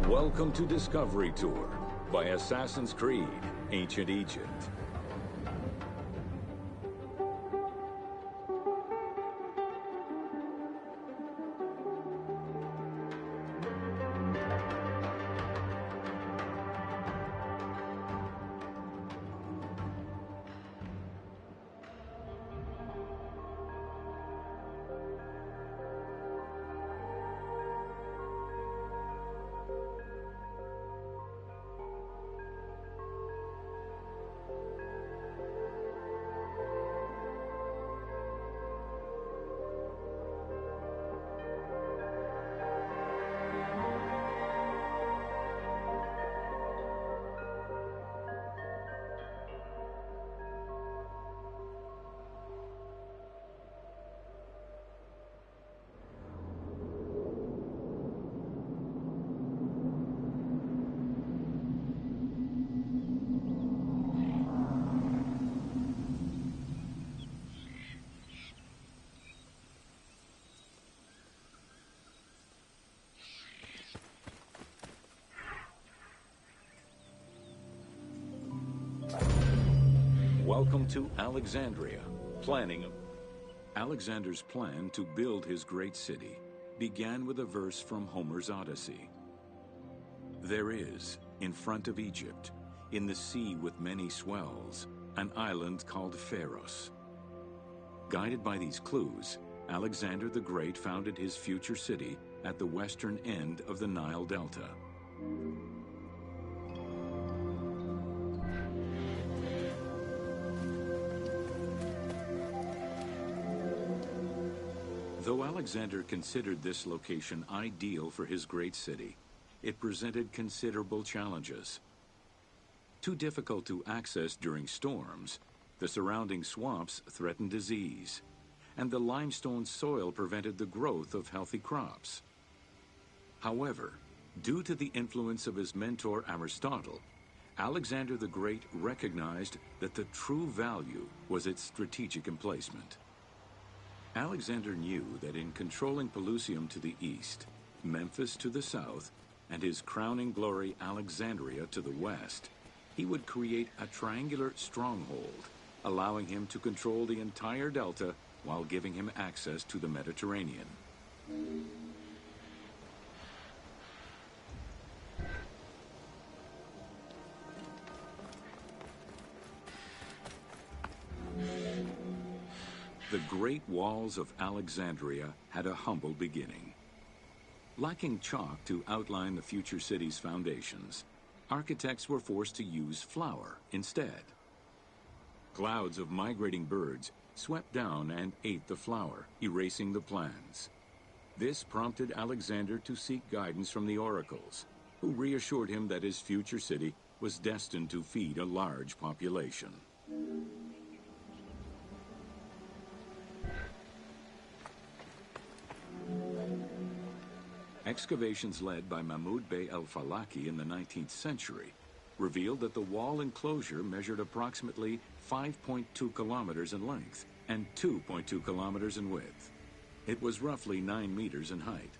Welcome to Discovery Tour by Assassin's Creed, Ancient Egypt. Welcome to Alexandria. Alexander's plan to build his great city began with a verse from Homer's Odyssey. There is, in front of Egypt, in the sea with many swells, an island called Pharos. Guided by these clues, Alexander the Great founded his future city at the western end of the Nile Delta. Though Alexander considered this location ideal for his great city, it presented considerable challenges. Too difficult to access during storms, the surrounding swamps threatened disease, and the limestone soil prevented the growth of healthy crops. However, due to the influence of his mentor Aristotle, Alexander the Great recognized that the true value was its strategic emplacement. Alexander knew that in controlling Pelusium to the east, Memphis to the south, and his crowning glory Alexandria to the west, he would create a triangular stronghold, allowing him to control the entire delta while giving him access to the Mediterranean. The Great Walls of Alexandria had a humble beginning. Lacking chalk to outline the future city's foundations, architects were forced to use flour instead. Clouds of migrating birds swept down and ate the flour, erasing the plans. This prompted Alexander to seek guidance from the oracles, who reassured him that his future city was destined to feed a large population. Excavations led by Mahmud Bey el-Falaki in the 19th century revealed that the wall enclosure measured approximately 5.2 kilometers in length and 2.2 kilometers in width. It was roughly 9 meters in height.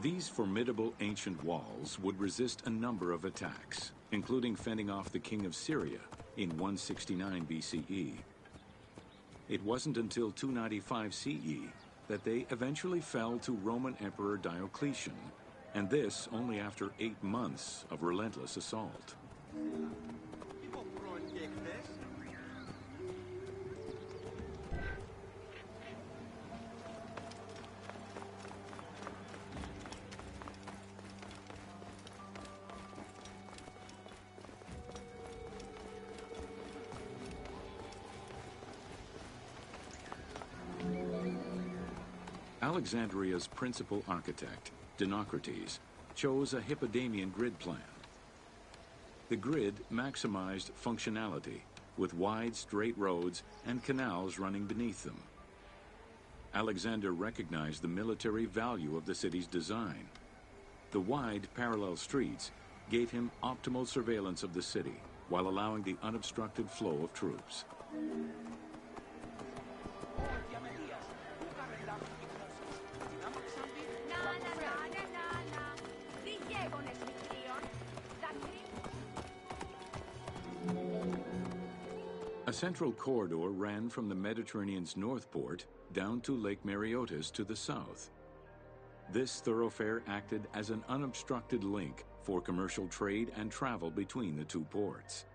These formidable ancient walls would resist a number of attacks, including fending off the king of Syria in 169 BCE. It wasn't until 295 CE that they eventually fell to Roman Emperor Diocletian, and this only after 8 months of relentless assault. Alexandria's principal architect, Dinocrates, chose a Hippodamian grid plan. The grid maximized functionality, with wide, straight roads and canals running beneath them. Alexander recognized the military value of the city's design. The wide, parallel streets gave him optimal surveillance of the city, while allowing the unobstructed flow of troops. A central corridor ran from the Mediterranean's north port down to Lake Mareotis to the south. This thoroughfare acted as an unobstructed link for commercial trade and travel between the two ports.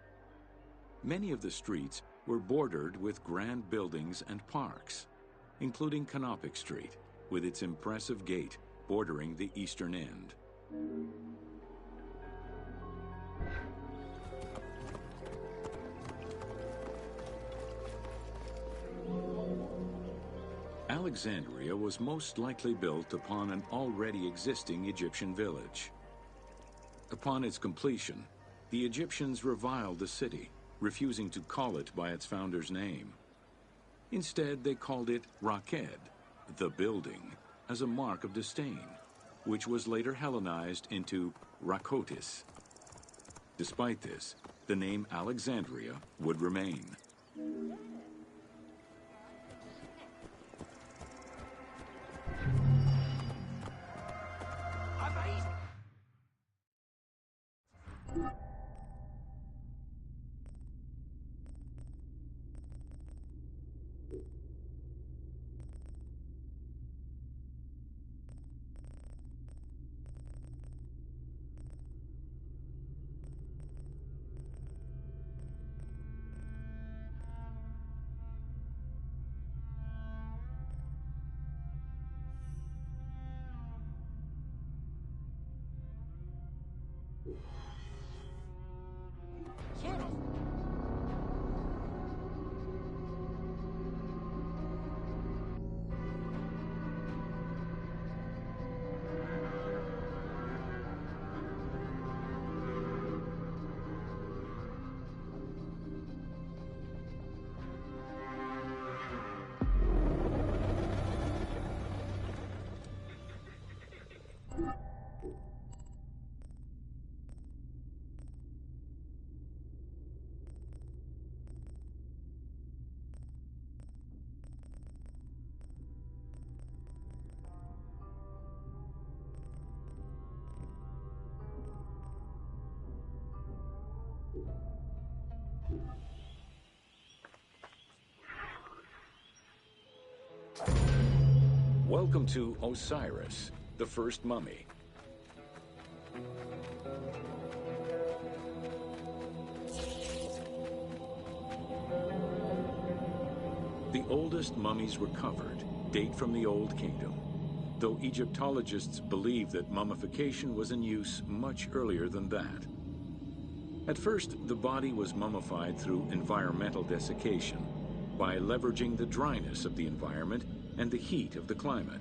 Many of the streets were bordered with grand buildings and parks, including Canopic Street, with its impressive gate bordering the eastern end. Alexandria was most likely built upon an already existing Egyptian village. Upon its completion, the Egyptians reviled the city, refusing to call it by its founder's name. Instead, they called it Raked, the building, as a mark of disdain, which was later Hellenized into Rakotis. Despite this, the name Alexandria would remain. Welcome to Osiris, the first mummy. The oldest mummies recovered date from the Old Kingdom, though Egyptologists believe that mummification was in use much earlier than that. At first, the body was mummified through environmental desiccation by leveraging the dryness of the environment and the heat of the climate.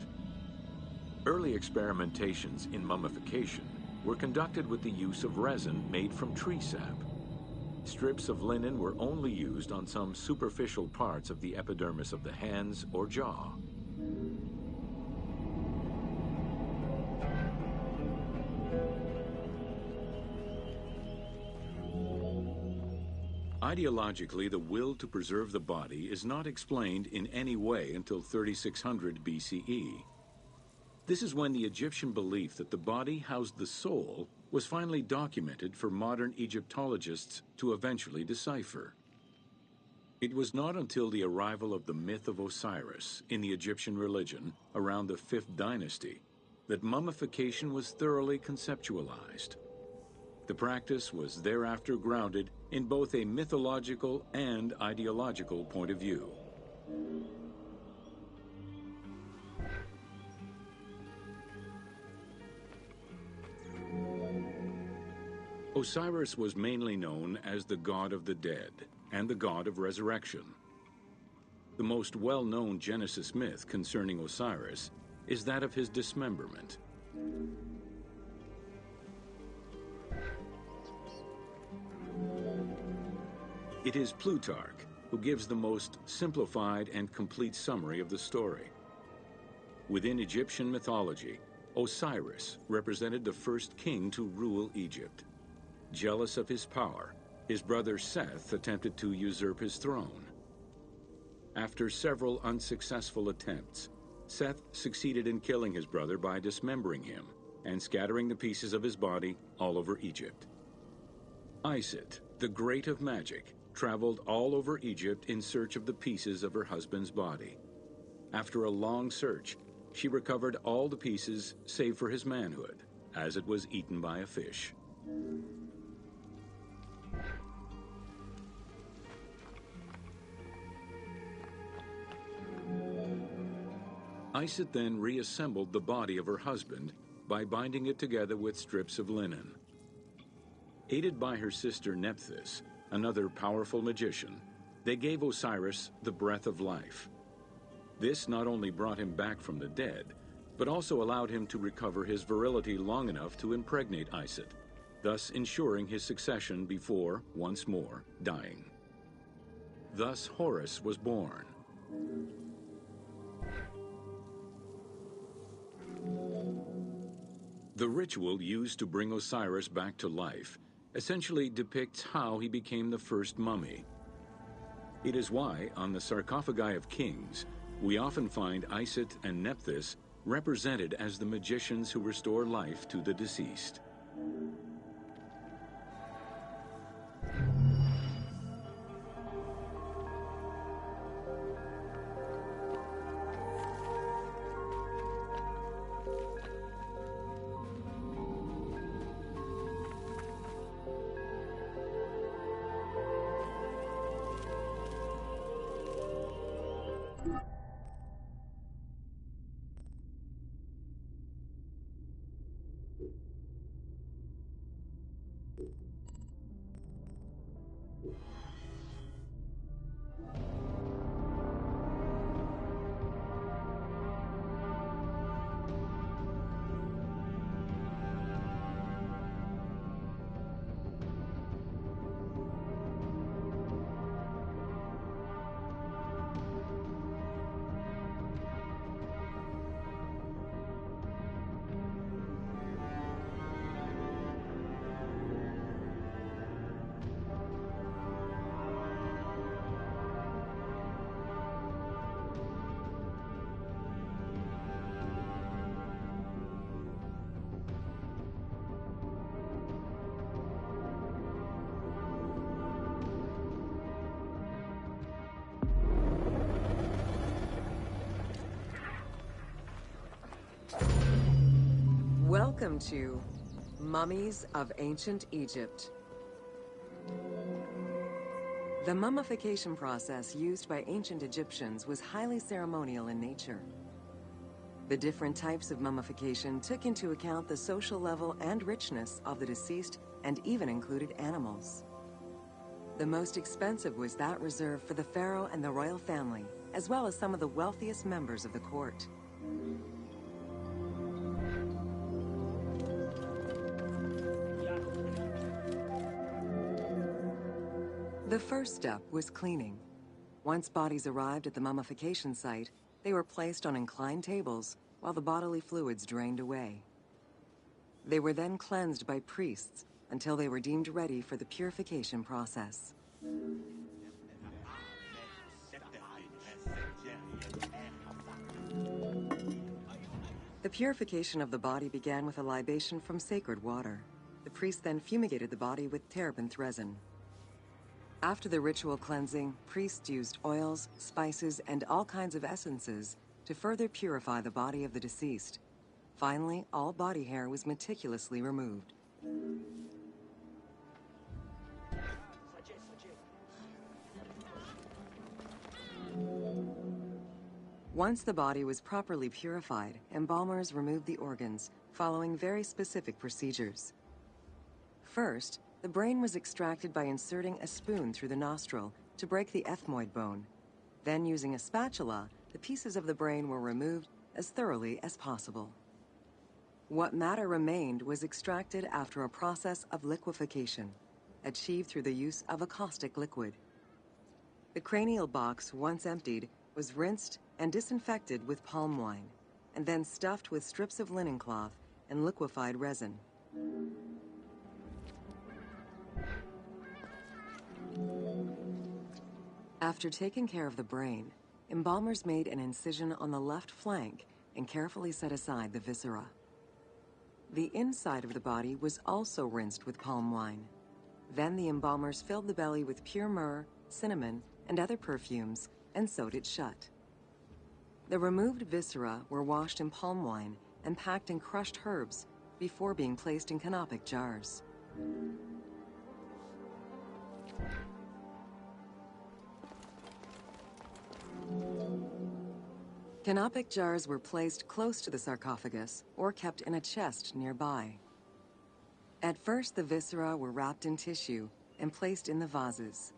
Early experimentations in mummification were conducted with the use of resin made from tree sap. Strips of linen were only used on some superficial parts of the epidermis of the hands or jaw. Ideologically, the will to preserve the body is not explained in any way until 3600 BCE. This is when the Egyptian belief that the body housed the soul was finally documented for modern Egyptologists to eventually decipher. It was not until the arrival of the myth of Osiris in the Egyptian religion around the 5th dynasty that mummification was thoroughly conceptualized. The practice was thereafter grounded in both a mythological and ideological point of view. Osiris was mainly known as the god of the dead and the god of resurrection. The most well-known Genesis myth concerning Osiris is that of his dismemberment. It is Plutarch who gives the most simplified and complete summary of the story. Within Egyptian mythology, Osiris represented the first king to rule Egypt. Jealous of his power, His brother Seth attempted to usurp his throne. After several unsuccessful attempts, Seth succeeded in killing his brother by dismembering him and scattering the pieces of his body all over Egypt. Isit, the Great of Magic, traveled all over Egypt in search of the pieces of her husband's body. After a long search, she recovered all the pieces save for his manhood, as it was eaten by a fish. Isit then reassembled the body of her husband by binding it together with strips of linen. Aided by her sister Nephthys, another powerful magician, they gave Osiris the breath of life. This not only brought him back from the dead, but also allowed him to recover his virility long enough to impregnate Isit, thus ensuring his succession before, once more, dying. Thus Horus was born. The ritual used to bring Osiris back to life essentially depicts how he became the first mummy. It is why, on the sarcophagi of kings, we often find Isit and Nephthys represented as the magicians who restore life to the deceased. Welcome to Mummies of Ancient Egypt. The mummification process used by ancient Egyptians was highly ceremonial in nature. The different types of mummification took into account the social level and richness of the deceased and even included animals. The most expensive was that reserved for the pharaoh and the royal family, as well as some of the wealthiest members of the court. The first step was cleaning. Once bodies arrived at the mummification site, they were placed on inclined tables while the bodily fluids drained away. They were then cleansed by priests until they were deemed ready for the purification process. The purification of the body began with a libation from sacred water. The priest then fumigated the body with terebinth resin. After the ritual cleansing, priests used oils, spices, and all kinds of essences to further purify the body of the deceased. Finally, all body hair was meticulously removed. Once the body was properly purified, embalmers removed the organs, following very specific procedures. First, the brain was extracted by inserting a spoon through the nostril to break the ethmoid bone. Then, using a spatula, the pieces of the brain were removed as thoroughly as possible. What matter remained was extracted after a process of liquefaction, achieved through the use of a caustic liquid. The cranial box, once emptied, was rinsed and disinfected with palm wine, and then stuffed with strips of linen cloth and liquefied resin. After taking care of the brain, embalmers made an incision on the left flank and carefully set aside the viscera. The inside of the body was also rinsed with palm wine. Then the embalmers filled the belly with pure myrrh, cinnamon, and other perfumes and sewed it shut. The removed viscera were washed in palm wine and packed in crushed herbs before being placed in canopic jars. Canopic jars were placed close to the sarcophagus or kept in a chest nearby. At first, the viscera were wrapped in tissue and placed in the vases.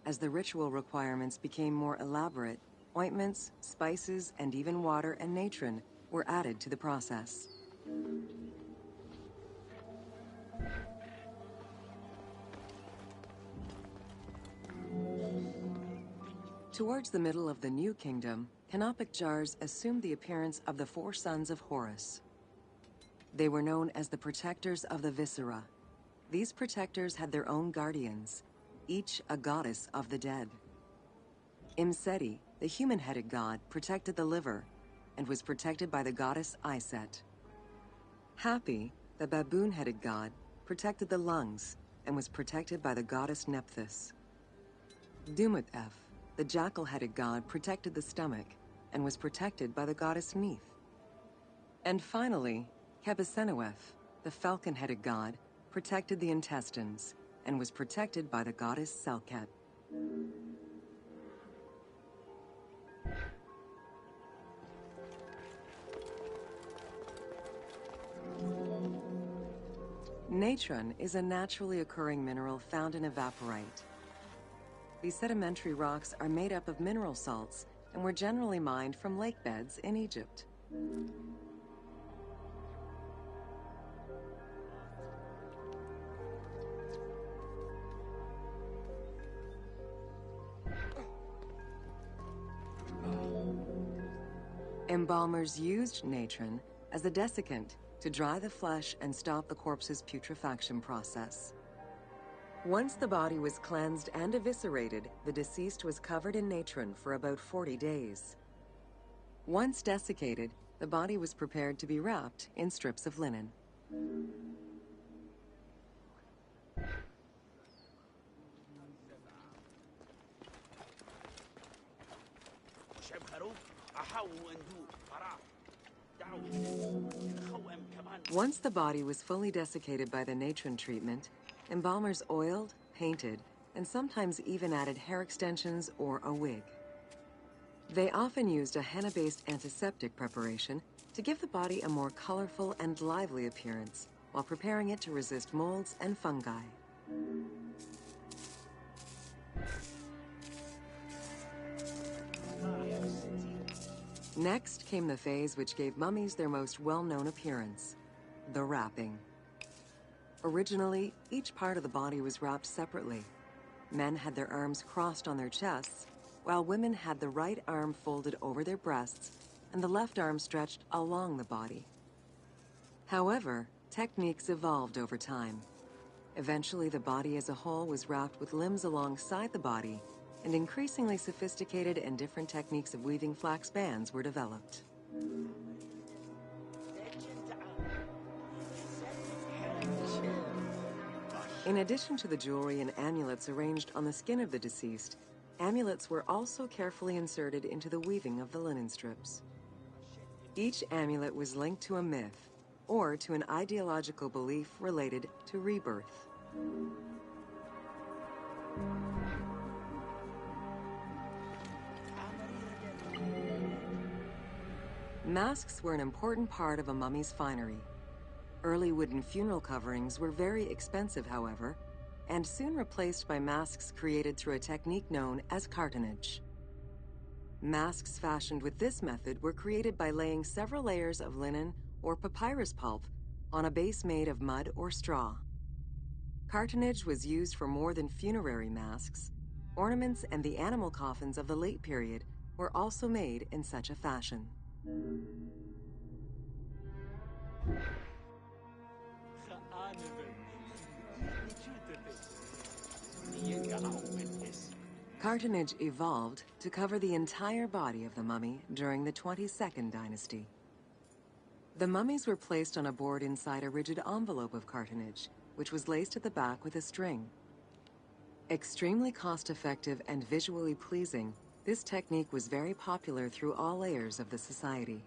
As the ritual requirements became more elaborate, ointments, spices, and even water and natron were added to the process. Towards the middle of the New Kingdom, canopic jars assumed the appearance of the four sons of Horus. They were known as the protectors of the viscera. These protectors had their own guardians, each a goddess of the dead. Imseti, the human-headed god, protected the liver and was protected by the goddess Iset. Hapi, the baboon-headed god, protected the lungs and was protected by the goddess Nephthys. Dumut-Ef, the jackal-headed god, protected the stomach and was protected by the goddess Neith. And finally, Kebesenuef, the falcon-headed god, protected the intestines and was protected by the goddess Selket. Natron is a naturally occurring mineral found in evaporite. These sedimentary rocks are made up of mineral salts and were generally mined from lake beds in Egypt. Embalmers used natron as a desiccant to dry the flesh and stop the corpse's putrefaction process. Once the body was cleansed and eviscerated, the deceased was covered in natron for about 40 days. Once desiccated, the body was prepared to be wrapped in strips of linen. Once the body was fully desiccated by the natron treatment, embalmers oiled, painted, and sometimes even added hair extensions or a wig. They often used a henna-based antiseptic preparation to give the body a more colorful and lively appearance while preparing it to resist molds and fungi. Next came the phase which gave mummies their most well-known appearance, the wrapping. Originally, each part of the body was wrapped separately. Men had their arms crossed on their chests, while women had the right arm folded over their breasts and the left arm stretched along the body. However, techniques evolved over time. Eventually, the body as a whole was wrapped with limbs alongside the body, and increasingly sophisticated and different techniques of weaving flax bands were developed. In addition to the jewelry and amulets arranged on the skin of the deceased, amulets were also carefully inserted into the weaving of the linen strips. Each amulet was linked to a myth or to an ideological belief related to rebirth. Masks were an important part of a mummy's finery. Early wooden funeral coverings were very expensive, however, and soon replaced by masks created through a technique known as cartonnage. Masks fashioned with this method were created by laying several layers of linen or papyrus pulp on a base made of mud or straw. Cartonnage was used for more than funerary masks. Ornaments and the animal coffins of the late period were also made in such a fashion. Cartonnage evolved to cover the entire body of the mummy during the 22nd dynasty. The mummies were placed on a board inside a rigid envelope of cartonnage, which was laced at the back with a string. Extremely cost-effective and visually pleasing, this technique was very popular through all layers of the society.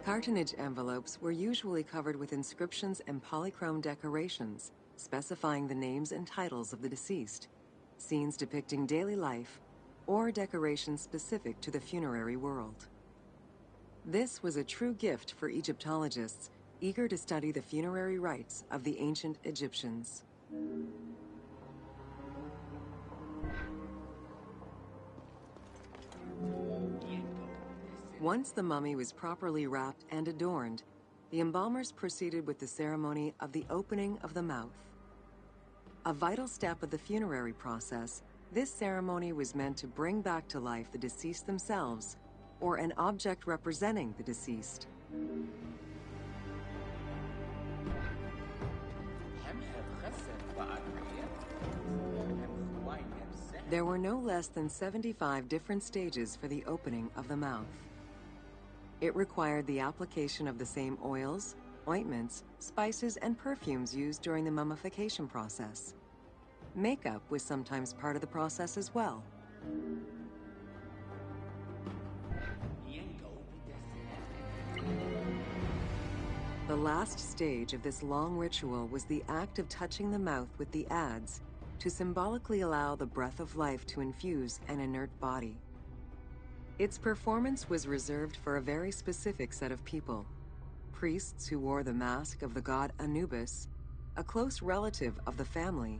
Cartonnage envelopes were usually covered with inscriptions and polychrome decorations, specifying the names and titles of the deceased, scenes depicting daily life, or decorations specific to the funerary world. This was a true gift for Egyptologists eager to study the funerary rites of the ancient Egyptians. Once the mummy was properly wrapped and adorned, the embalmers proceeded with the ceremony of the opening of the mouth. A vital step of the funerary process, this ceremony was meant to bring back to life the deceased themselves, or an object representing the deceased. There were no less than 75 different stages for the opening of the mouth. It required the application of the same oils, ointments, spices, and perfumes used during the mummification process. Makeup was sometimes part of the process as well. The last stage of this long ritual was the act of touching the mouth with the adze to symbolically allow the breath of life to infuse an inert body. Its performance was reserved for a very specific set of people: priests who wore the mask of the god Anubis, a close relative of the family,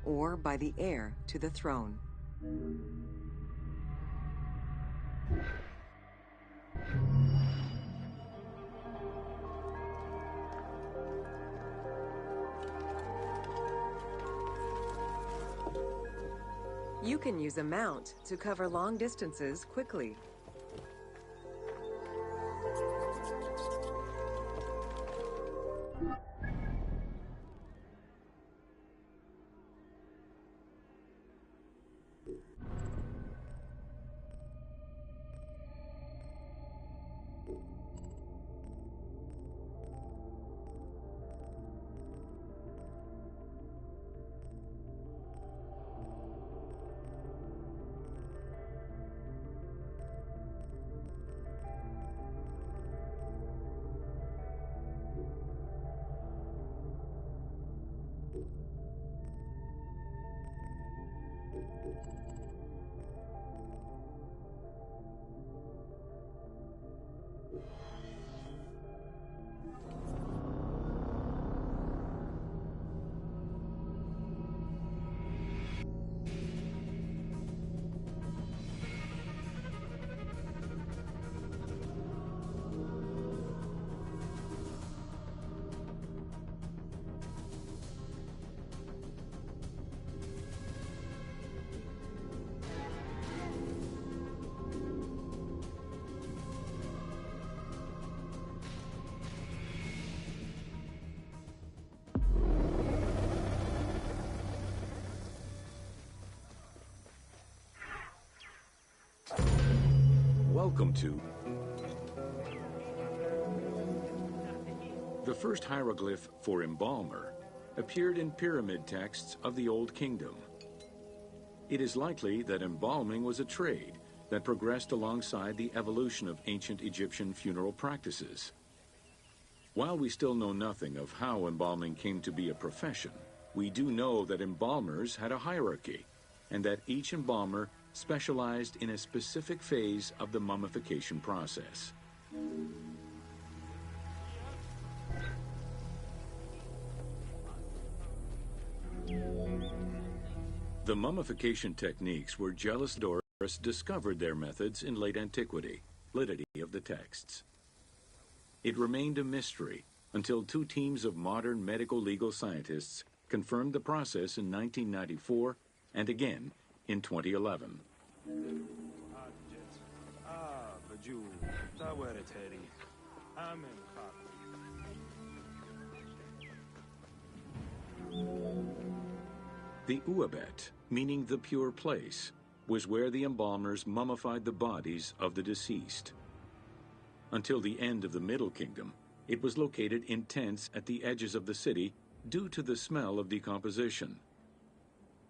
or by the heir to the throne. You can use a mount to cover long distances quickly. Welcome to the first hieroglyph for embalmer appeared in pyramid texts of the Old Kingdom. It is likely that embalming was a trade that progressed alongside the evolution of ancient Egyptian funeral practices. While we still know nothing of how embalming came to be a profession, we do know that embalmers had a hierarchy, and that each embalmer specialized in a specific phase of the mummification process. The mummification techniques where Gelasiodorus discovered their methods in late antiquity, validity of the texts. It remained a mystery until two teams of modern medical legal scientists confirmed the process in 1994 and again in 2011. The Uabet, meaning the pure place, was where the embalmers mummified the bodies of the deceased. Until the end of the Middle Kingdom, it was located in tents at the edges of the city due to the smell of decomposition.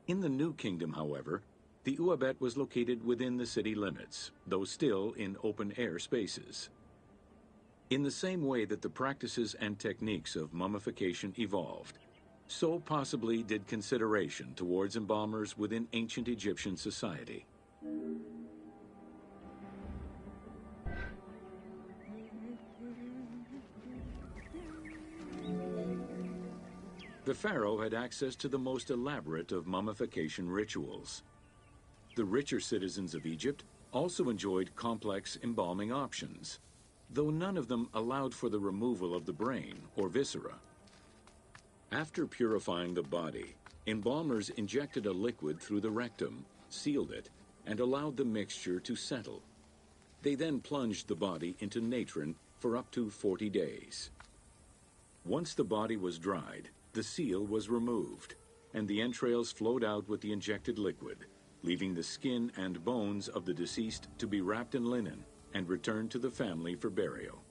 In the New Kingdom, however, the Uabet was located within the city limits, though still in open-air spaces. In the same way that the practices and techniques of mummification evolved, so possibly did consideration towards embalmers within ancient Egyptian society. The pharaoh had access to the most elaborate of mummification rituals. The richer citizens of Egypt also enjoyed complex embalming options, though none of them allowed for the removal of the brain or viscera. After purifying the body, embalmers injected a liquid through the rectum, sealed it, and allowed the mixture to settle. They then plunged the body into natron for up to 40 days. Once the body was dried, the seal was removed, and the entrails flowed out with the injected liquid, leaving the skin and bones of the deceased to be wrapped in linen and returned to the family for burial.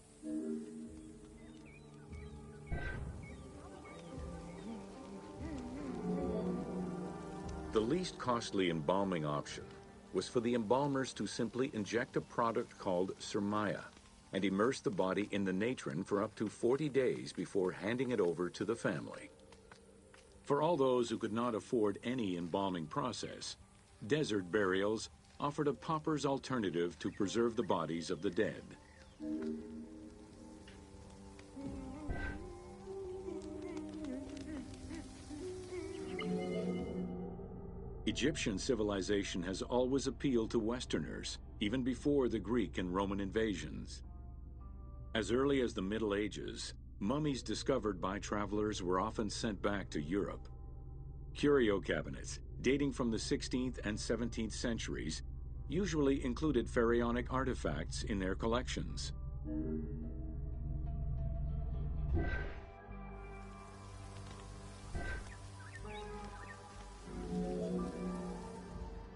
The least costly embalming option was for the embalmers to simply inject a product called surmaya and immerse the body in the natron for up to 40 days before handing it over to the family. For all those who could not afford any embalming process, desert burials offered a pauper's alternative to preserve the bodies of the dead. Egyptian civilization has always appealed to Westerners, even before the Greek and Roman invasions. As early as the Middle Ages, mummies discovered by travelers were often sent back to Europe. Curio cabinets, dating from the 16th and 17th centuries, usually included pharaonic artifacts in their collections.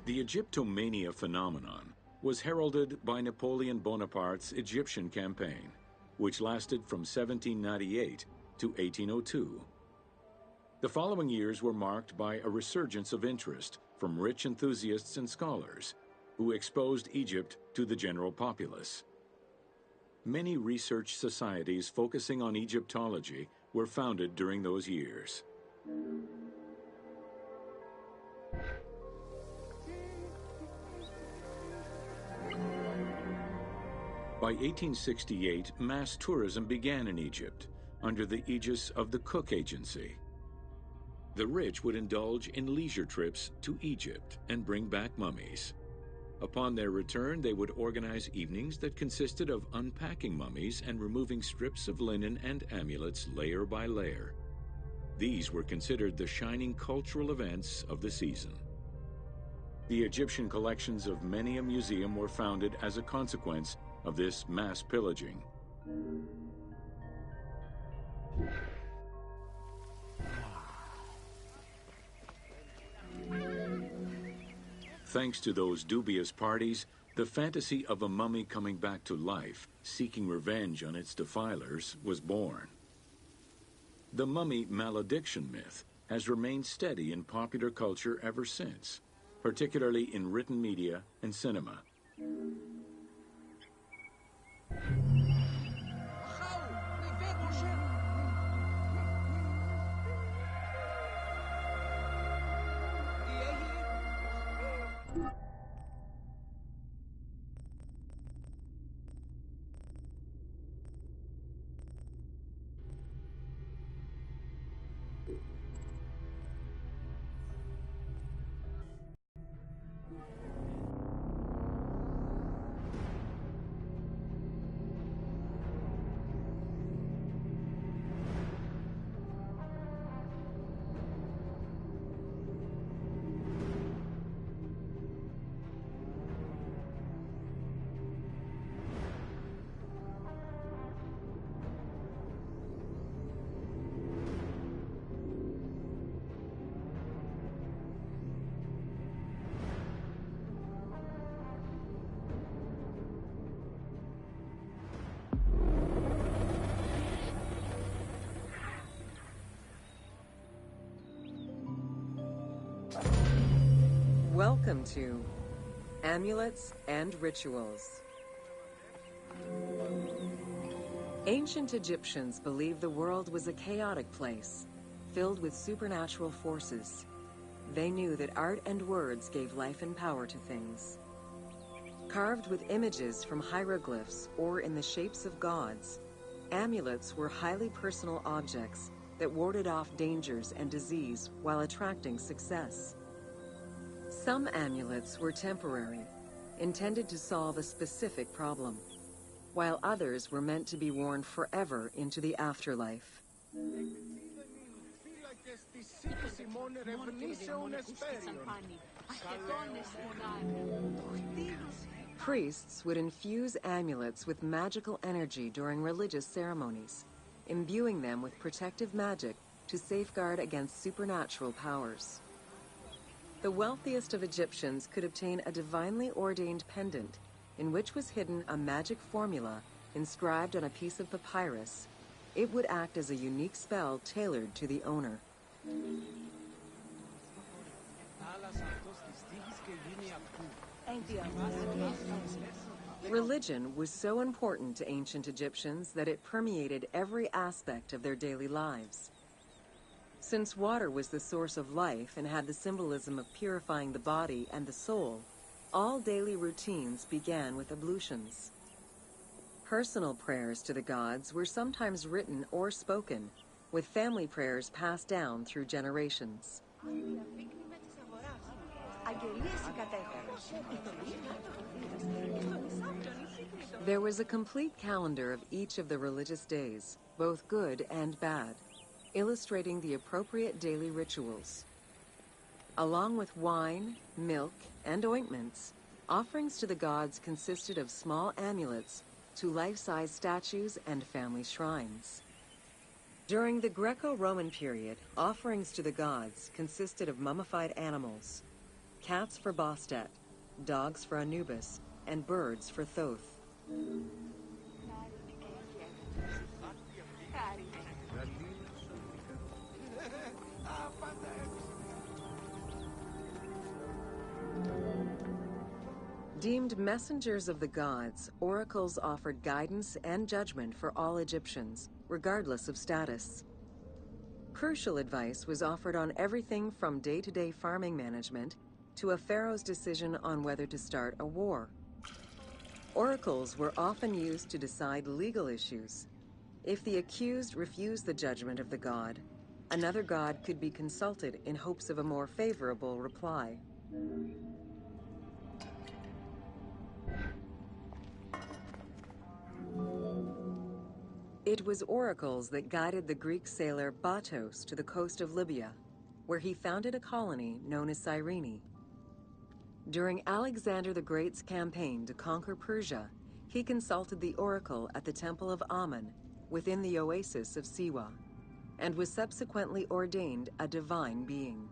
The Egyptomania phenomenon was heralded by Napoleon Bonaparte's Egyptian campaign, which lasted from 1798 to 1802. The following years were marked by a resurgence of interest from rich enthusiasts and scholars who exposed Egypt to the general populace. Many research societies focusing on Egyptology were founded during those years. By 1868, mass tourism began in Egypt under the aegis of the Cook Agency. The rich would indulge in leisure trips to Egypt and bring back mummies. Upon their return, they would organize evenings that consisted of unpacking mummies and removing strips of linen and amulets layer by layer. These were considered the shining cultural events of the season. The Egyptian collections of many a museum were founded as a consequence of this mass pillaging. Thanks to those dubious parties, the fantasy of a mummy coming back to life, seeking revenge on its defilers, was born. The mummy malediction myth has remained steady in popular culture ever since, particularly in written media and cinema. Welcome to Amulets and Rituals. Ancient Egyptians believed the world was a chaotic place, filled with supernatural forces. They knew that art and words gave life and power to things. Carved with images from hieroglyphs or in the shapes of gods, amulets were highly personal objects that warded off dangers and disease while attracting success. Some amulets were temporary, intended to solve a specific problem, while others were meant to be worn forever into the afterlife. Priests would infuse amulets with magical energy during religious ceremonies, imbuing them with protective magic to safeguard against supernatural powers. The wealthiest of Egyptians could obtain a divinely ordained pendant in which was hidden a magic formula inscribed on a piece of papyrus. It would act as a unique spell tailored to the owner. Religion was so important to ancient Egyptians that it permeated every aspect of their daily lives. Since water was the source of life and had the symbolism of purifying the body and the soul, all daily routines began with ablutions. Personal prayers to the gods were sometimes written or spoken, with family prayers passed down through generations. There was a complete calendar of each of the religious days, both good and bad, illustrating the appropriate daily rituals. Along with wine, milk, and ointments, offerings to the gods consisted of small amulets to life-size statues and family shrines. During the Greco-Roman period, offerings to the gods consisted of mummified animals, cats for Bastet, dogs for Anubis, and birds for Thoth. Deemed messengers of the gods, oracles offered guidance and judgment for all Egyptians, regardless of status. Crucial advice was offered on everything from day-to-day farming management to a pharaoh's decision on whether to start a war. Oracles were often used to decide legal issues. If the accused refused the judgment of the god, another god could be consulted in hopes of a more favorable reply. It was oracles that guided the Greek sailor Batos to the coast of Libya, where he founded a colony known as Cyrene. During Alexander the Great's campaign to conquer Persia, he consulted the oracle at the Temple of Amun within the oasis of Siwa, and was subsequently ordained a divine being.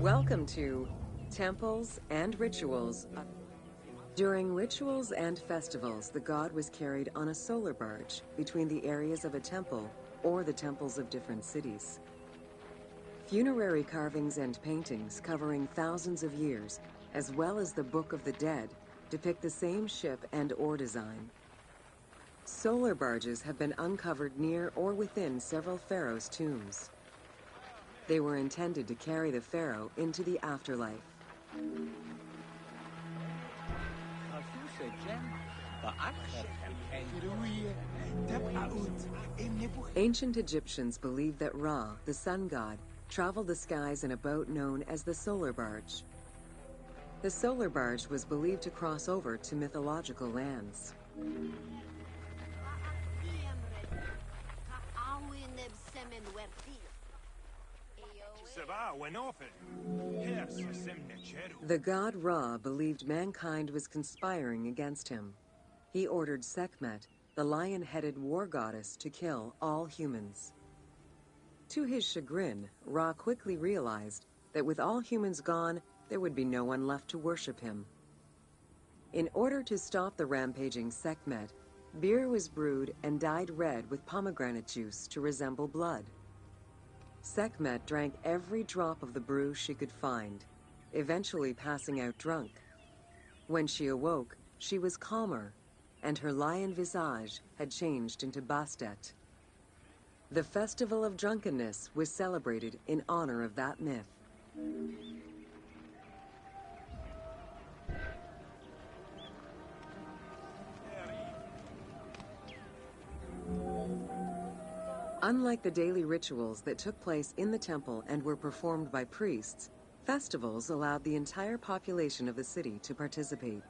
Welcome to Temples and Rituals. During rituals and festivals, the god was carried on a solar barge between the areas of a temple or the temples of different cities. Funerary carvings and paintings covering thousands of years, as well as the Book of the Dead, depict the same ship and ore design. Solar barges have been uncovered near or within several pharaohs' tombs. They were intended to carry the pharaoh into the afterlife. Ancient Egyptians believed that Ra, the sun god, traveled the skies in a boat known as the solar barge. The solar barge was believed to cross over to mythological lands. The god Ra believed mankind was conspiring against him. He ordered Sekhmet, the lion-headed war goddess, to kill all humans. To his chagrin, Ra quickly realized that with all humans gone, there would be no one left to worship him. In order to stop the rampaging Sekhmet, beer was brewed and dyed red with pomegranate juice to resemble blood. Sekhmet drank every drop of the brew she could find, eventually passing out drunk. When she awoke, she was calmer, and her lion visage had changed into Bastet. The Festival of Drunkenness was celebrated in honor of that myth. Unlike the daily rituals that took place in the temple and were performed by priests, festivals allowed the entire population of the city to participate.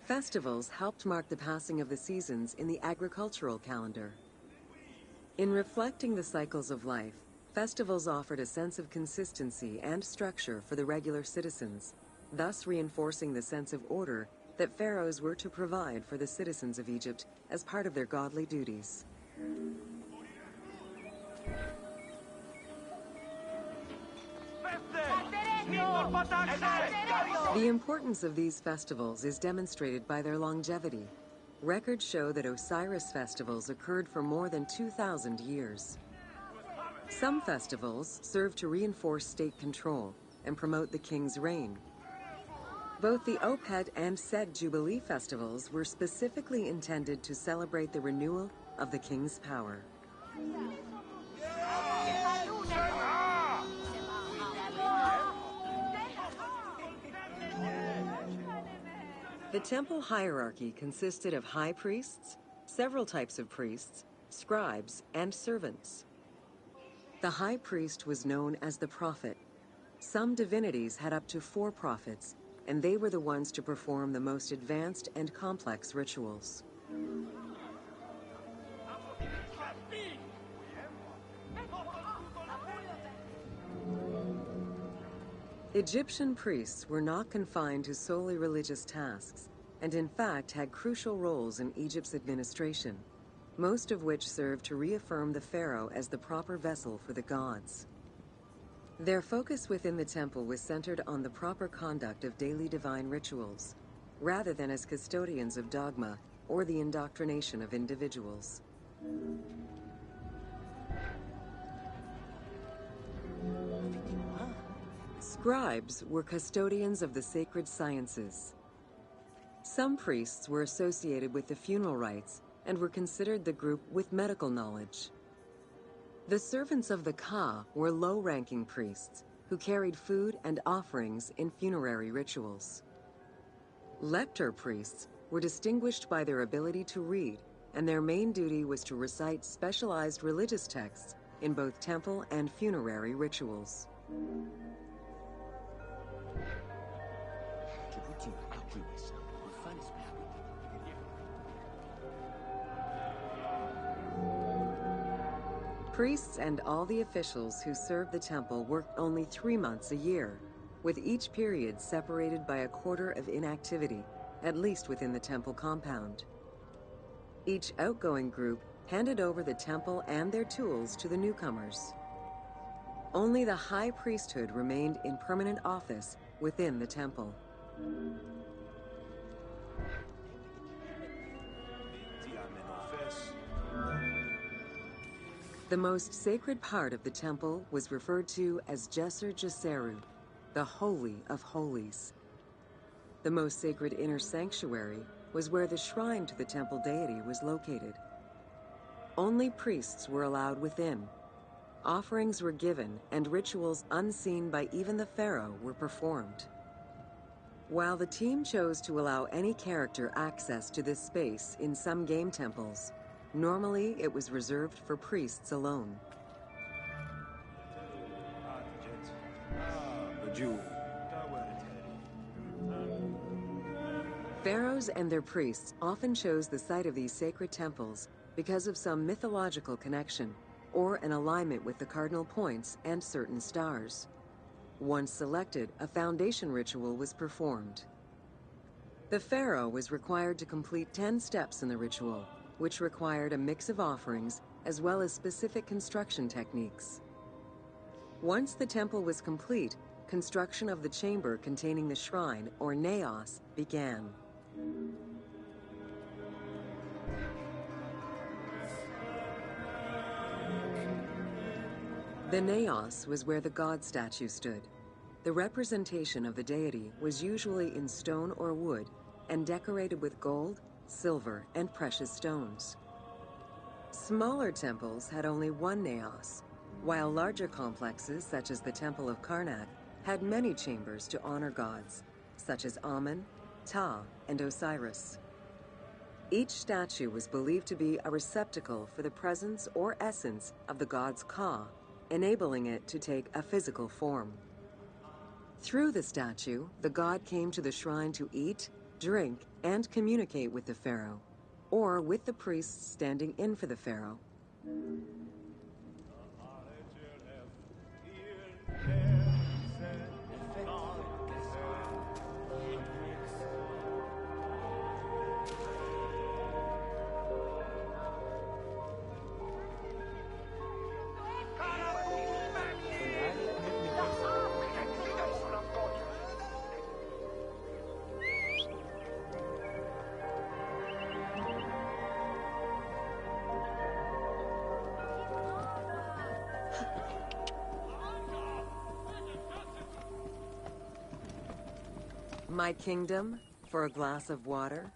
Festivals helped mark the passing of the seasons in the agricultural calendar. In reflecting the cycles of life, festivals offered a sense of consistency and structure for the regular citizens, thus reinforcing the sense of order that pharaohs were to provide for the citizens of Egypt as part of their godly duties. The importance of these festivals is demonstrated by their longevity. Records show that Osiris festivals occurred for more than 2,000 years. Some festivals serve to reinforce state control and promote the king's reign. Both the Opet and Set Jubilee festivals were specifically intended to celebrate the renewal of the king's power. The temple hierarchy consisted of high priests, several types of priests, scribes, and servants. The high priest was known as the prophet. Some divinities had up to 4 prophets, and they were the ones to perform the most advanced and complex rituals. Egyptian priests were not confined to solely religious tasks, and in fact had crucial roles in Egypt's administration, most of which served to reaffirm the pharaoh as the proper vessel for the gods. Their focus within the temple was centered on the proper conduct of daily divine rituals, rather than as custodians of dogma or the indoctrination of individuals. Scribes were custodians of the sacred sciences. Some priests were associated with the funeral rites and were considered the group with medical knowledge. The servants of the Ka were low-ranking priests who carried food and offerings in funerary rituals. Lector priests were distinguished by their ability to read, and their main duty was to recite specialized religious texts in both temple and funerary rituals. Priests and all the officials who served the temple worked only 3 months a year, with each period separated by a quarter of inactivity, at least within the temple compound. Each outgoing group handed over the temple and their tools to the newcomers. Only the high priesthood remained in permanent office within the temple. The most sacred part of the temple was referred to as Jesser Jeseru, the Holy of Holies. The most sacred inner sanctuary was where the shrine to the temple deity was located. Only priests were allowed within. Offerings were given, and rituals unseen by even the pharaoh were performed. While the team chose to allow any character access to this space in some game temples, normally it was reserved for priests alone. Pharaohs and their priests often chose the site of these sacred temples because of some mythological connection or an alignment with the cardinal points and certain stars. Once selected, a foundation ritual was performed. The pharaoh was required to complete 10 steps in the ritual, which required a mix of offerings as well as specific construction techniques. Once the temple was complete, construction of the chamber containing the shrine, or naos, began. The naos was where the god statue stood. The representation of the deity was usually in stone or wood and decorated with gold, silver, and precious stones. Smaller temples had only one naos, while larger complexes, such as the Temple of Karnak, had many chambers to honor gods, such as Amun, Ptah, and Osiris. Each statue was believed to be a receptacle for the presence or essence of the god's Ka, enabling it to take a physical form. Through the statue, the god came to the shrine to eat, drink, and communicate with the pharaoh, or with the priests standing in for the pharaoh. My kingdom for a glass of water?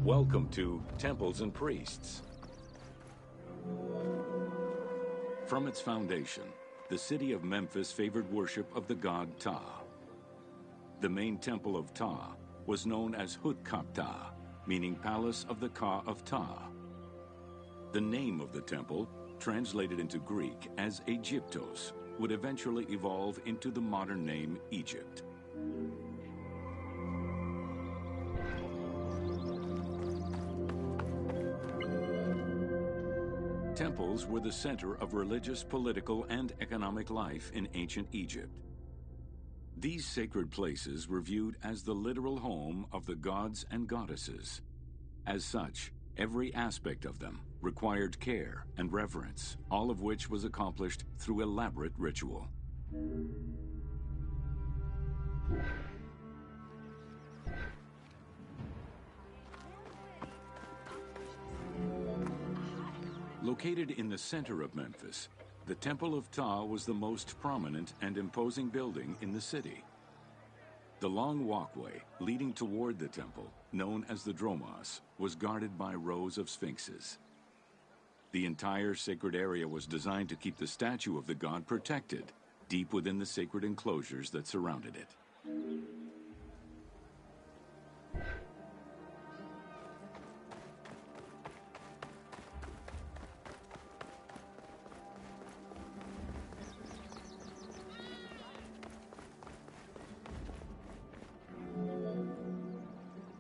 Welcome to Temples and Priests. From its foundation, the city of Memphis favored worship of the god Ptah. The main temple of Ptah was known as Hutkaptah, meaning Palace of the Ka of Ptah. The name of the temple, translated into Greek as Aegyptos, would eventually evolve into the modern name Egypt. Temples were the center of religious, political, and economic life in ancient Egypt. These sacred places were viewed as the literal home of the gods and goddesses. As such, every aspect of them required care and reverence, all of which was accomplished through elaborate ritual. Located in the center of Memphis, the Temple of Ptah was the most prominent and imposing building in the city. The long walkway leading toward the temple, known as the Dromos, was guarded by rows of sphinxes. The entire sacred area was designed to keep the statue of the god protected, deep within the sacred enclosures that surrounded it.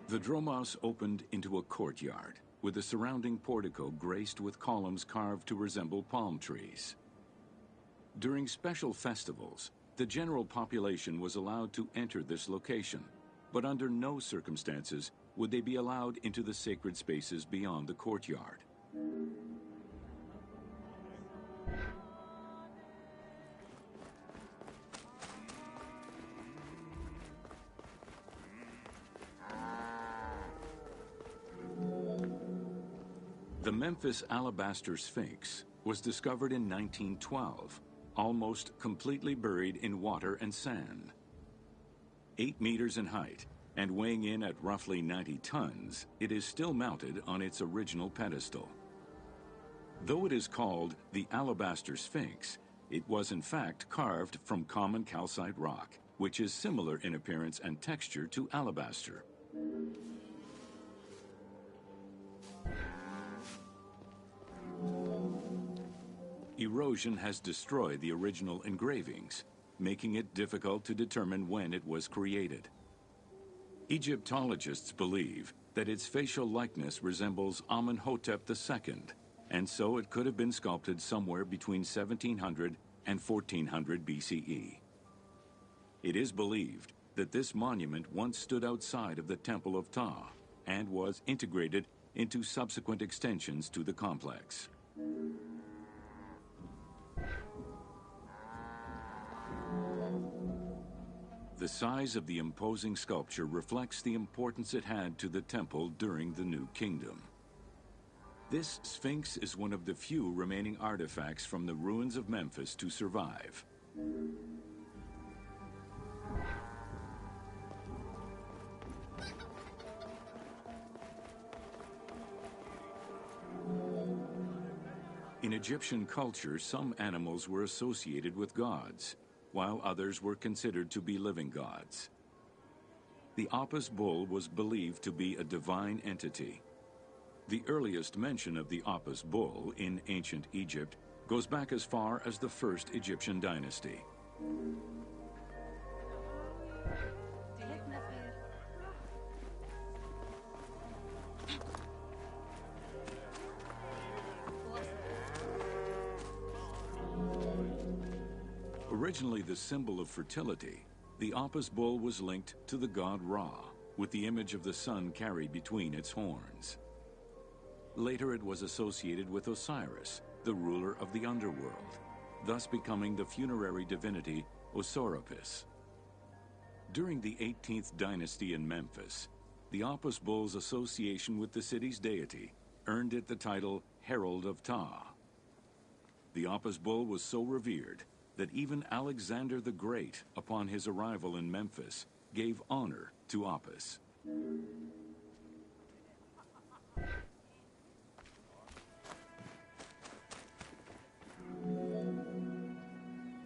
The Dromos opened into a courtyard, with the surrounding portico graced with columns carved to resemble palm trees. During special festivals, the general population was allowed to enter this location, but under no circumstances would they be allowed into the sacred spaces beyond the courtyard. The Memphis Alabaster Sphinx was discovered in 1912, almost completely buried in water and sand. 8 meters in height and weighing in at roughly 90 tons, it is still mounted on its original pedestal. Though it is called the Alabaster Sphinx, it was in fact carved from common calcite rock, which is similar in appearance and texture to alabaster. Erosion has destroyed the original engravings, making it difficult to determine when it was created. Egyptologists believe that its facial likeness resembles Amenhotep II, and so it could have been sculpted somewhere between 1700 and 1400 BCE. It is believed that this monument once stood outside of the Temple of Ptah and was integrated into subsequent extensions to the complex. The size of the imposing sculpture reflects the importance it had to the temple during the New Kingdom. This Sphinx is one of the few remaining artifacts from the ruins of Memphis to survive. In Egyptian culture, some animals were associated with gods, while others were considered to be living gods. The Apis bull was believed to be a divine entity. The earliest mention of the Apis bull in ancient Egypt goes back as far as the first Egyptian dynasty. Originally the symbol of fertility, the Apis bull was linked to the god Ra, with the image of the sun carried between its horns. Later it was associated with Osiris, the ruler of the underworld, thus becoming the funerary divinity Osiropis. During the 18th dynasty in Memphis, the Apis bull's association with the city's deity earned it the title Herald of Ptah. The Apis bull was so revered that even Alexander the Great, upon his arrival in Memphis, gave honor to Apis.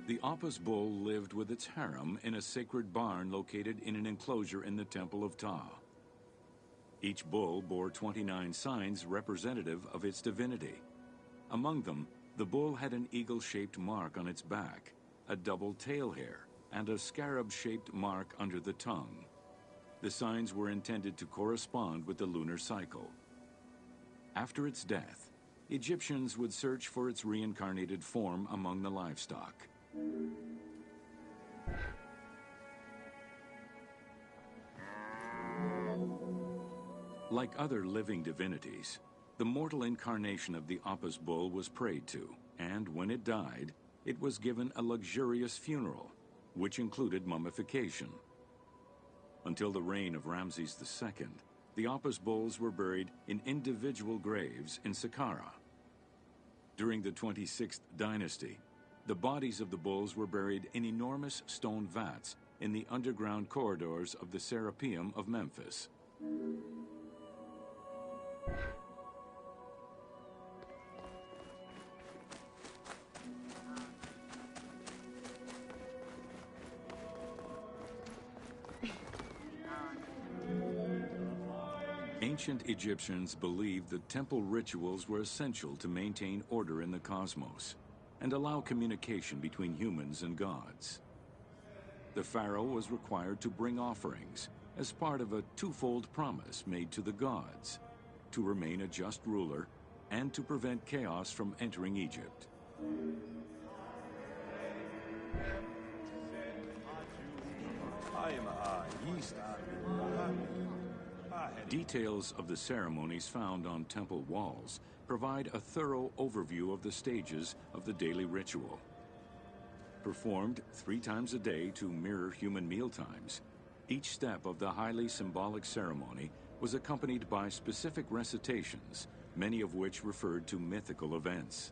The Apis bull lived with its harem in a sacred barn located in an enclosure in the Temple of Ptah. Each bull bore 29 signs representative of its divinity. Among them, the bull had an eagle-shaped mark on its back, a double tail hair, and a scarab-shaped mark under the tongue. The signs were intended to correspond with the lunar cycle. After its death, Egyptians would search for its reincarnated form among the livestock. Like other living divinities, the mortal incarnation of the Apis bull was prayed to, and when it died, it was given a luxurious funeral, which included mummification. Until the reign of Ramses II, the Apis bulls were buried in individual graves in Saqqara. During the 26th dynasty, the bodies of the bulls were buried in enormous stone vats in the underground corridors of the Serapeum of Memphis. Ancient Egyptians believed that temple rituals were essential to maintain order in the cosmos and allow communication between humans and gods. The pharaoh was required to bring offerings as part of a twofold promise made to the gods, to remain a just ruler and to prevent chaos from entering Egypt. Details of the ceremonies found on temple walls provide a thorough overview of the stages of the daily ritual. Performed 3 times a day to mirror human mealtimes, each step of the highly symbolic ceremony was accompanied by specific recitations, many of which referred to mythical events.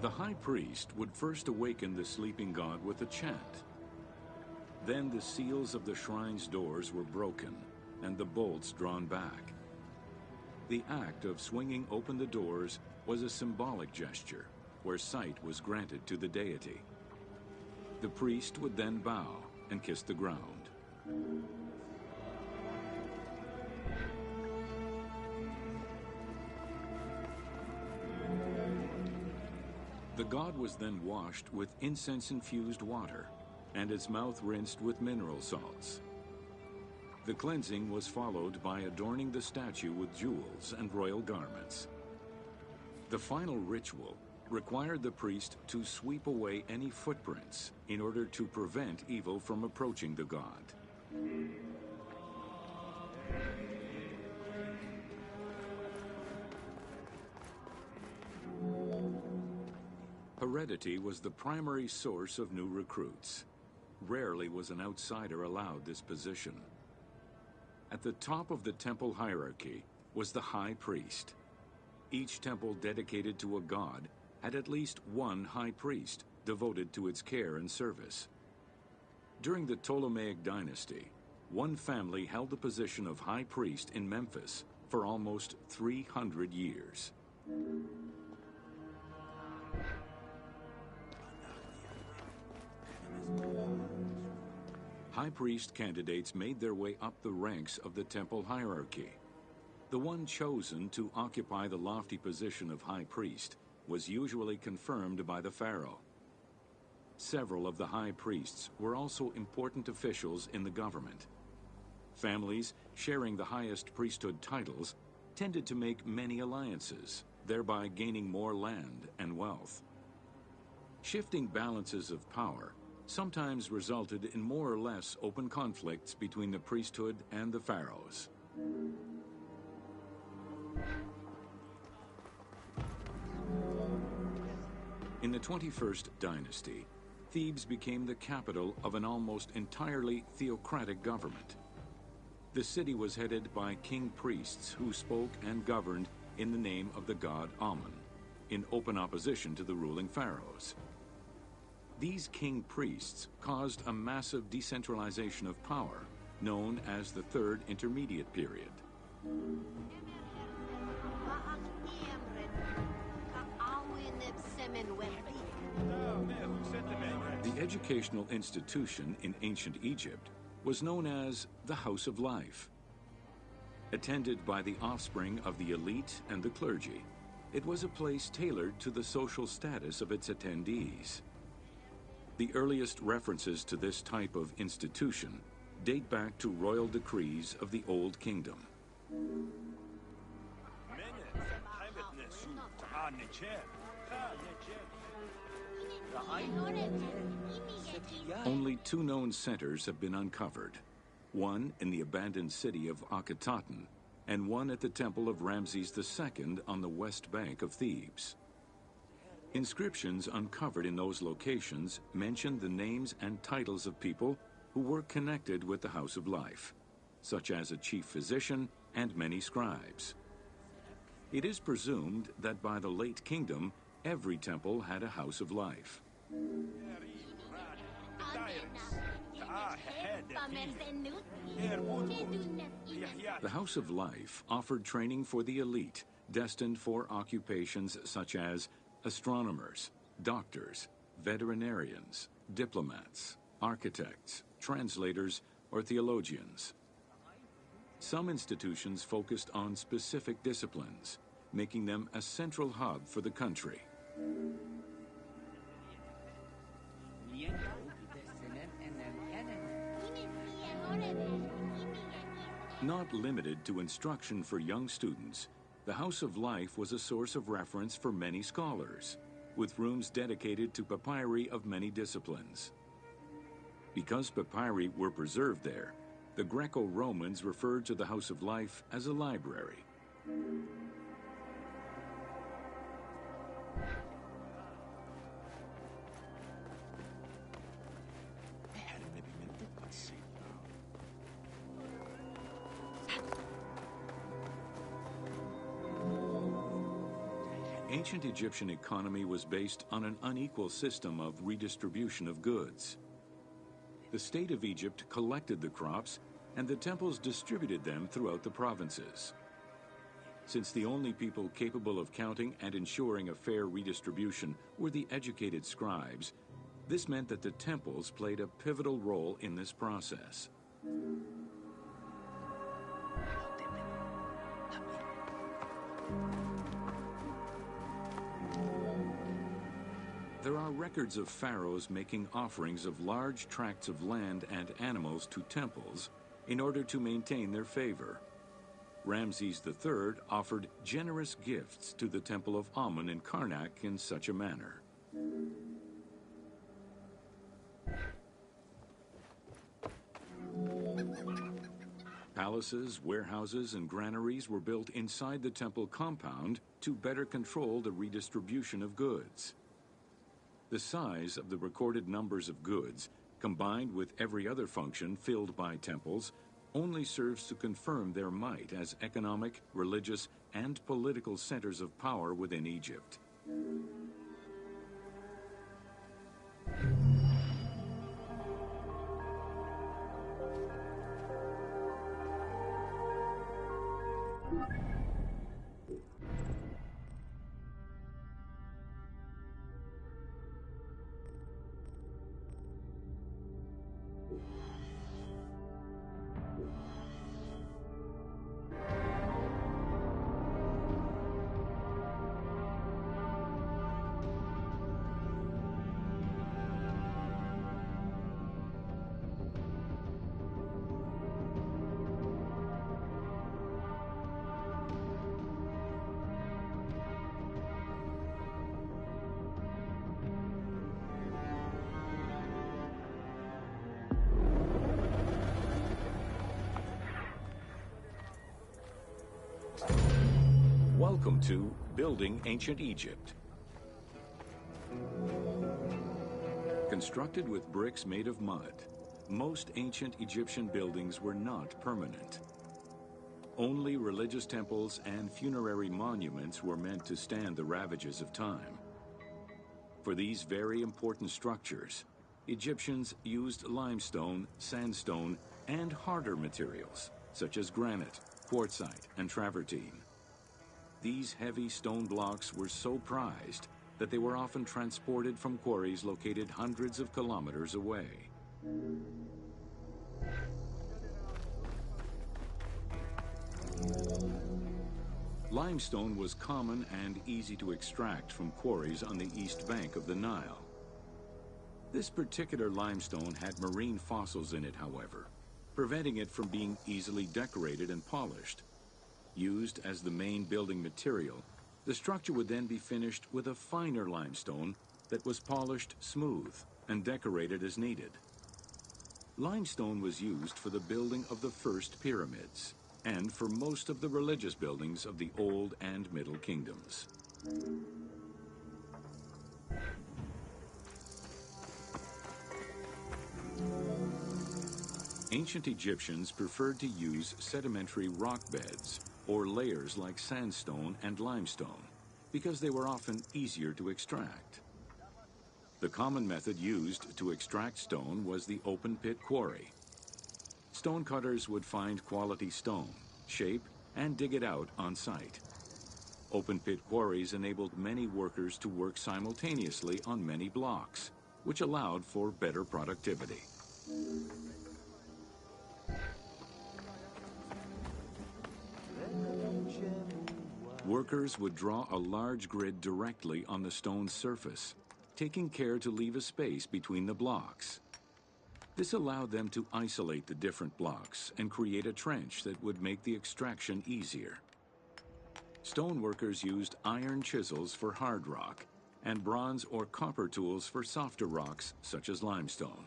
The high priest would first awaken the sleeping god with a chant. Then the seals of the shrine's doors were broken and the bolts drawn back. The act of swinging open the doors was a symbolic gesture where sight was granted to the deity. The priest would then bow and kiss the ground. The god was then washed with incense-infused water and its mouth rinsed with mineral salts. The cleansing was followed by adorning the statue with jewels and royal garments. The final ritual required the priest to sweep away any footprints in order to prevent evil from approaching the god. Heredity was the primary source of new recruits. Rarely was an outsider allowed this position. At the top of the temple hierarchy was the high priest. Each temple dedicated to a god had at least one high priest devoted to its care and service. During the Ptolemaic dynasty, one family held the position of high priest in Memphis for almost 300 years. High priest candidates made their way up the ranks of the temple hierarchy. The one chosen to occupy the lofty position of high priest was usually confirmed by the pharaoh. Several of the high priests were also important officials in the government. Families sharing the highest priesthood titles tended to make many alliances, thereby gaining more land and wealth. Shifting balances of power sometimes resulted in more or less open conflicts between the priesthood and the pharaohs. In the 21st dynasty, Thebes became the capital of an almost entirely theocratic government. The city was headed by king priests who spoke and governed in the name of the god Amun, in open opposition to the ruling pharaohs. These king priests caused a massive decentralization of power, known as the Third Intermediate Period. The educational institution in ancient Egypt was known as the House of Life. Attended by the offspring of the elite and the clergy, it was a place tailored to the social status of its attendees. The earliest references to this type of institution date back to royal decrees of the Old Kingdom. Only 2 known centers have been uncovered, one in the abandoned city of Akhetaten and one at the temple of Ramses II on the west bank of Thebes. Inscriptions uncovered in those locations mention the names and titles of people who were connected with the House of Life, such as a chief physician and many scribes. It is presumed that by the late kingdom, every temple had a House of Life. The House of Life offered training for the elite, destined for occupations such as astronomers, doctors, veterinarians, diplomats, architects, translators, or theologians. Some institutions focused on specific disciplines, making them a central hub for the country. Not limited to instruction for young students, the House of Life was a source of reference for many scholars, with rooms dedicated to papyri of many disciplines. Because papyri were preserved there, the Greco-Romans referred to the House of Life as a library. Ancient Egyptian economy was based on an unequal system of redistribution of goods. The state of Egypt collected the crops, and the temples distributed them throughout the provinces. Since the only people capable of counting and ensuring a fair redistribution were the educated scribes, this meant that the temples played a pivotal role in this process. There are records of pharaohs making offerings of large tracts of land and animals to temples in order to maintain their favor. Ramses III offered generous gifts to the temple of Amun in Karnak in such a manner. Palaces, warehouses, and granaries were built inside the temple compound to better control the redistribution of goods. The size of the recorded numbers of goods, combined with every other function filled by temples, only serves to confirm their might as economic, religious, and political centers of power within Egypt. Welcome to Building Ancient Egypt. Constructed with bricks made of mud, most ancient Egyptian buildings were not permanent. Only religious temples and funerary monuments were meant to stand the ravages of time. For these very important structures, Egyptians used limestone, sandstone, and harder materials, such as granite, quartzite, and travertine. These heavy stone blocks were so prized that they were often transported from quarries located hundreds of kilometers away. Limestone was common and easy to extract from quarries on the east bank of the Nile. This particular limestone had marine fossils in it, however, preventing it from being easily decorated and polished. Used as the main building material, the structure would then be finished with a finer limestone that was polished smooth and decorated as needed. Limestone was used for the building of the first pyramids and for most of the religious buildings of the Old and Middle Kingdoms. Ancient Egyptians preferred to use sedimentary rock beds, or layers like sandstone and limestone, because they were often easier to extract. The common method used to extract stone was the open pit quarry. Stonecutters would find quality stone, shape, and dig it out on site. Open pit quarries enabled many workers to work simultaneously on many blocks, which allowed for better productivity. Workers would draw a large grid directly on the stone's surface, taking care to leave a space between the blocks. This allowed them to isolate the different blocks and create a trench that would make the extraction easier. Stoneworkers used iron chisels for hard rock and bronze or copper tools for softer rocks such as limestone.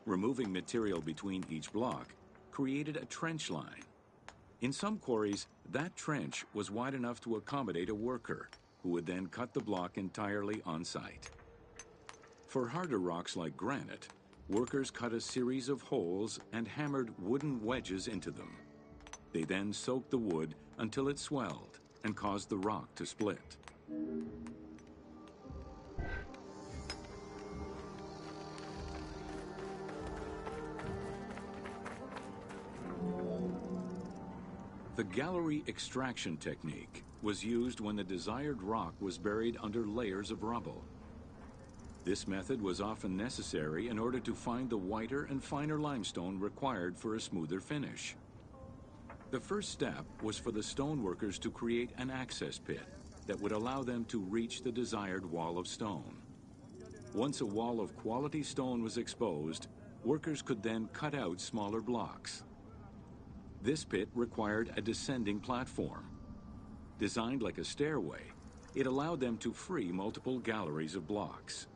Removing material between each block created a trench line. In some quarries, that trench was wide enough to accommodate a worker, who would then cut the block entirely on site. For harder rocks like granite, workers cut a series of holes and hammered wooden wedges into them. They then soaked the wood until it swelled and caused the rock to split. The gallery extraction technique was used when the desired rock was buried under layers of rubble. This method was often necessary in order to find the whiter and finer limestone required for a smoother finish. The first step was for the stoneworkers to create an access pit that would allow them to reach the desired wall of stone. Once a wall of quality stone was exposed, workers could then cut out smaller blocks. This pit required a descending platform. Designed like a stairway, it allowed them to free multiple galleries of blocks.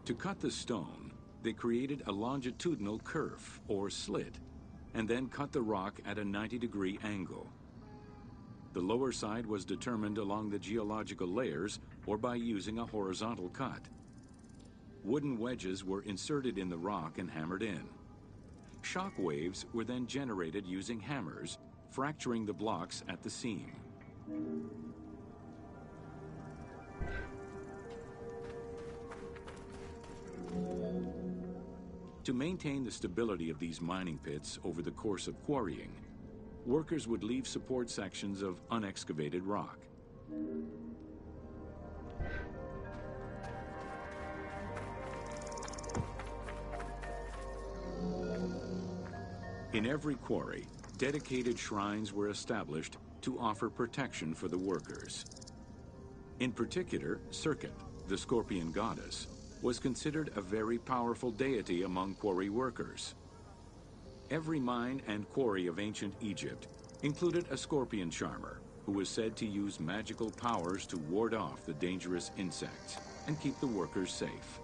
To cut the stone, they created a longitudinal kerf, or slit, and then cut the rock at a 90-degree angle. The lower side was determined along the geological layers or by using a horizontal cut. Wooden wedges were inserted in the rock and hammered in. Shock waves were then generated using hammers, fracturing the blocks at the seam. To maintain the stability of these mining pits over the course of quarrying, workers would leave support sections of unexcavated rock. In every quarry, dedicated shrines were established to offer protection for the workers. In particular, Serket, the scorpion goddess, was considered a very powerful deity among quarry workers. Every mine and quarry of ancient Egypt included a scorpion charmer, who was said to use magical powers to ward off the dangerous insects and keep the workers safe.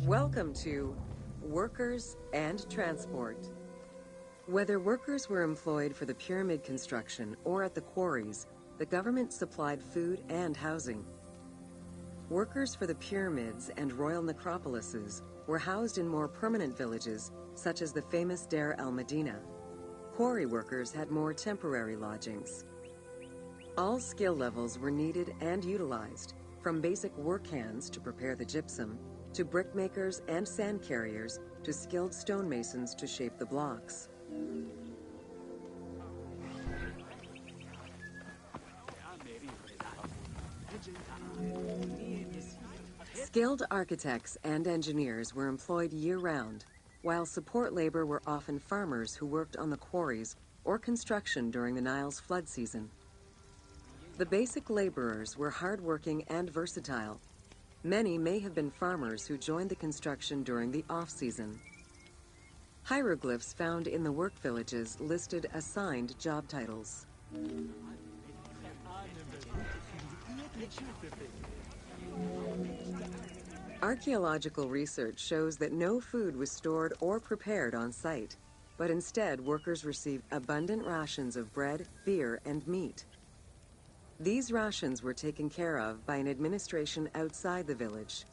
Welcome to Workers and Transport. Whether workers were employed for the pyramid construction or at the quarries, the government supplied food and housing. Workers for the pyramids and royal necropolises were housed in more permanent villages, such as the famous Deir el-Medina. Quarry workers had more temporary lodgings. All skill levels were needed and utilized. from basic work hands to prepare the gypsum, to brickmakers and sand carriers, to skilled stonemasons to shape the blocks. Skilled architects and engineers were employed year-round, while support labor were often farmers who worked on the quarries or construction during the Nile's flood season. The basic laborers were hardworking and versatile. Many may have been farmers who joined the construction during the off-season. Hieroglyphs found in the work villages listed assigned job titles. Archaeological research shows that no food was stored or prepared on site, but instead workers received abundant rations of bread, beer, and meat. These rations were taken care of by an administration outside the village.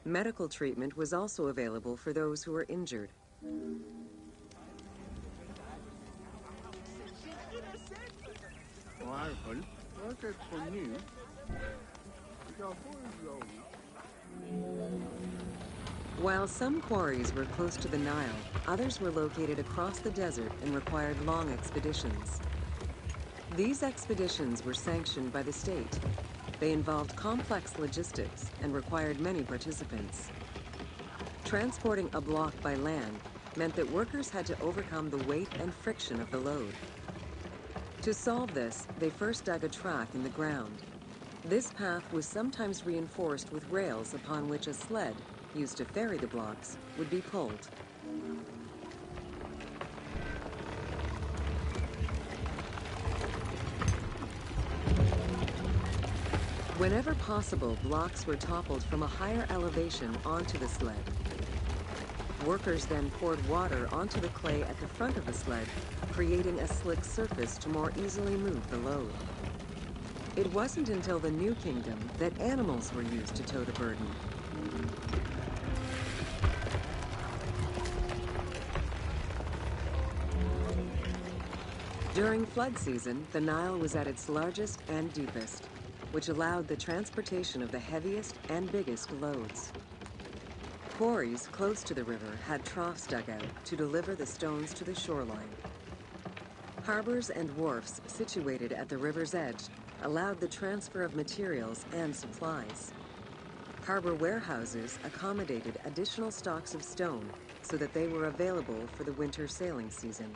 Medical treatment was also available for those who were injured. While some quarries were close to the Nile, others were located across the desert and required long expeditions. These expeditions were sanctioned by the state. They involved complex logistics and required many participants. Transporting a block by land meant that workers had to overcome the weight and friction of the load. To solve this, they first dug a track in the ground. This path was sometimes reinforced with rails upon which a sled, used to ferry the blocks, would be pulled. Whenever possible, blocks were toppled from a higher elevation onto the sled. Workers then poured water onto the clay at the front of the sled, creating a slick surface to more easily move the load. It wasn't until the New Kingdom that animals were used to tow the burden. During flood season, the Nile was at its largest and deepest, which allowed the transportation of the heaviest and biggest loads. Quarries close to the river had troughs dug out to deliver the stones to the shoreline. Harbors and wharfs situated at the river's edge allowed the transfer of materials and supplies. Harbor warehouses accommodated additional stocks of stone so that they were available for the winter sailing season.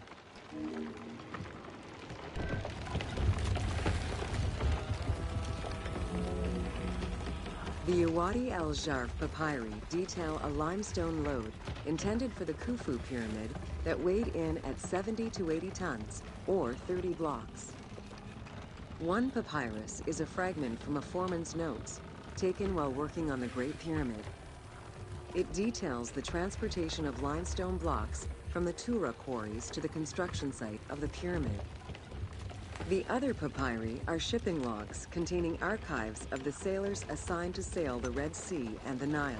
The Uwadi el-Jarf papyri detail a limestone load intended for the Khufu pyramid that weighed in at 70 to 80 tons, or 30 blocks. One papyrus is a fragment from a foreman's notes taken while working on the Great Pyramid. It details the transportation of limestone blocks from the Tura quarries to the construction site of the pyramid. The other papyri are shipping logs containing archives of the sailors assigned to sail the Red Sea and the Nile.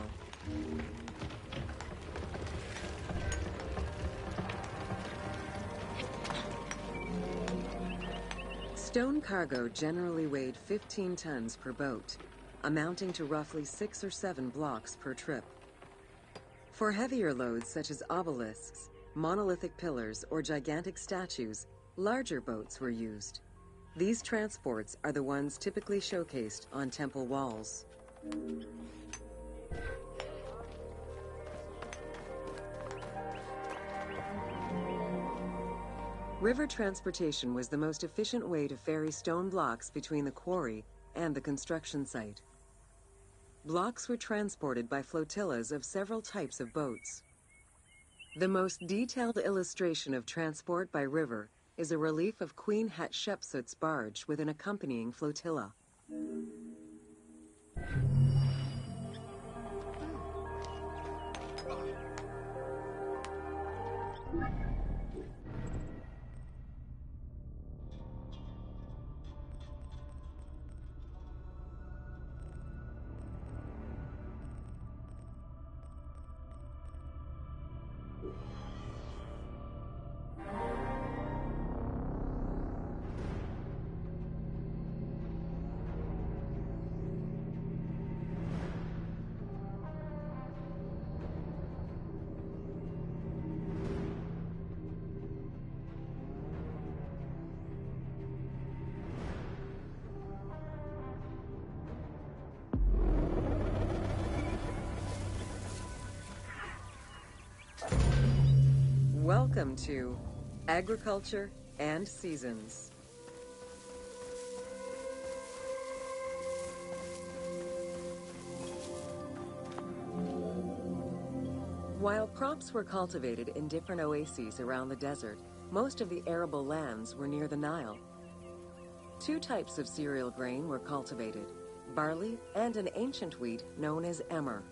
Stone cargo generally weighed 15 tons per boat, amounting to roughly 6 or 7 blocks per trip. For heavier loads such as obelisks, monolithic pillars, or gigantic statues, larger boats were used. These transports are the ones typically showcased on temple walls. River transportation was the most efficient way to ferry stone blocks between the quarry and the construction site. Blocks were transported by flotillas of several types of boats. The most detailed illustration of transport by river is a relief of Queen Hatshepsut's barge with an accompanying flotilla. Welcome to Agriculture and Seasons. While crops were cultivated in different oases around the desert, most of the arable lands were near the Nile. Two types of cereal grain were cultivated, barley and an ancient wheat known as emmer.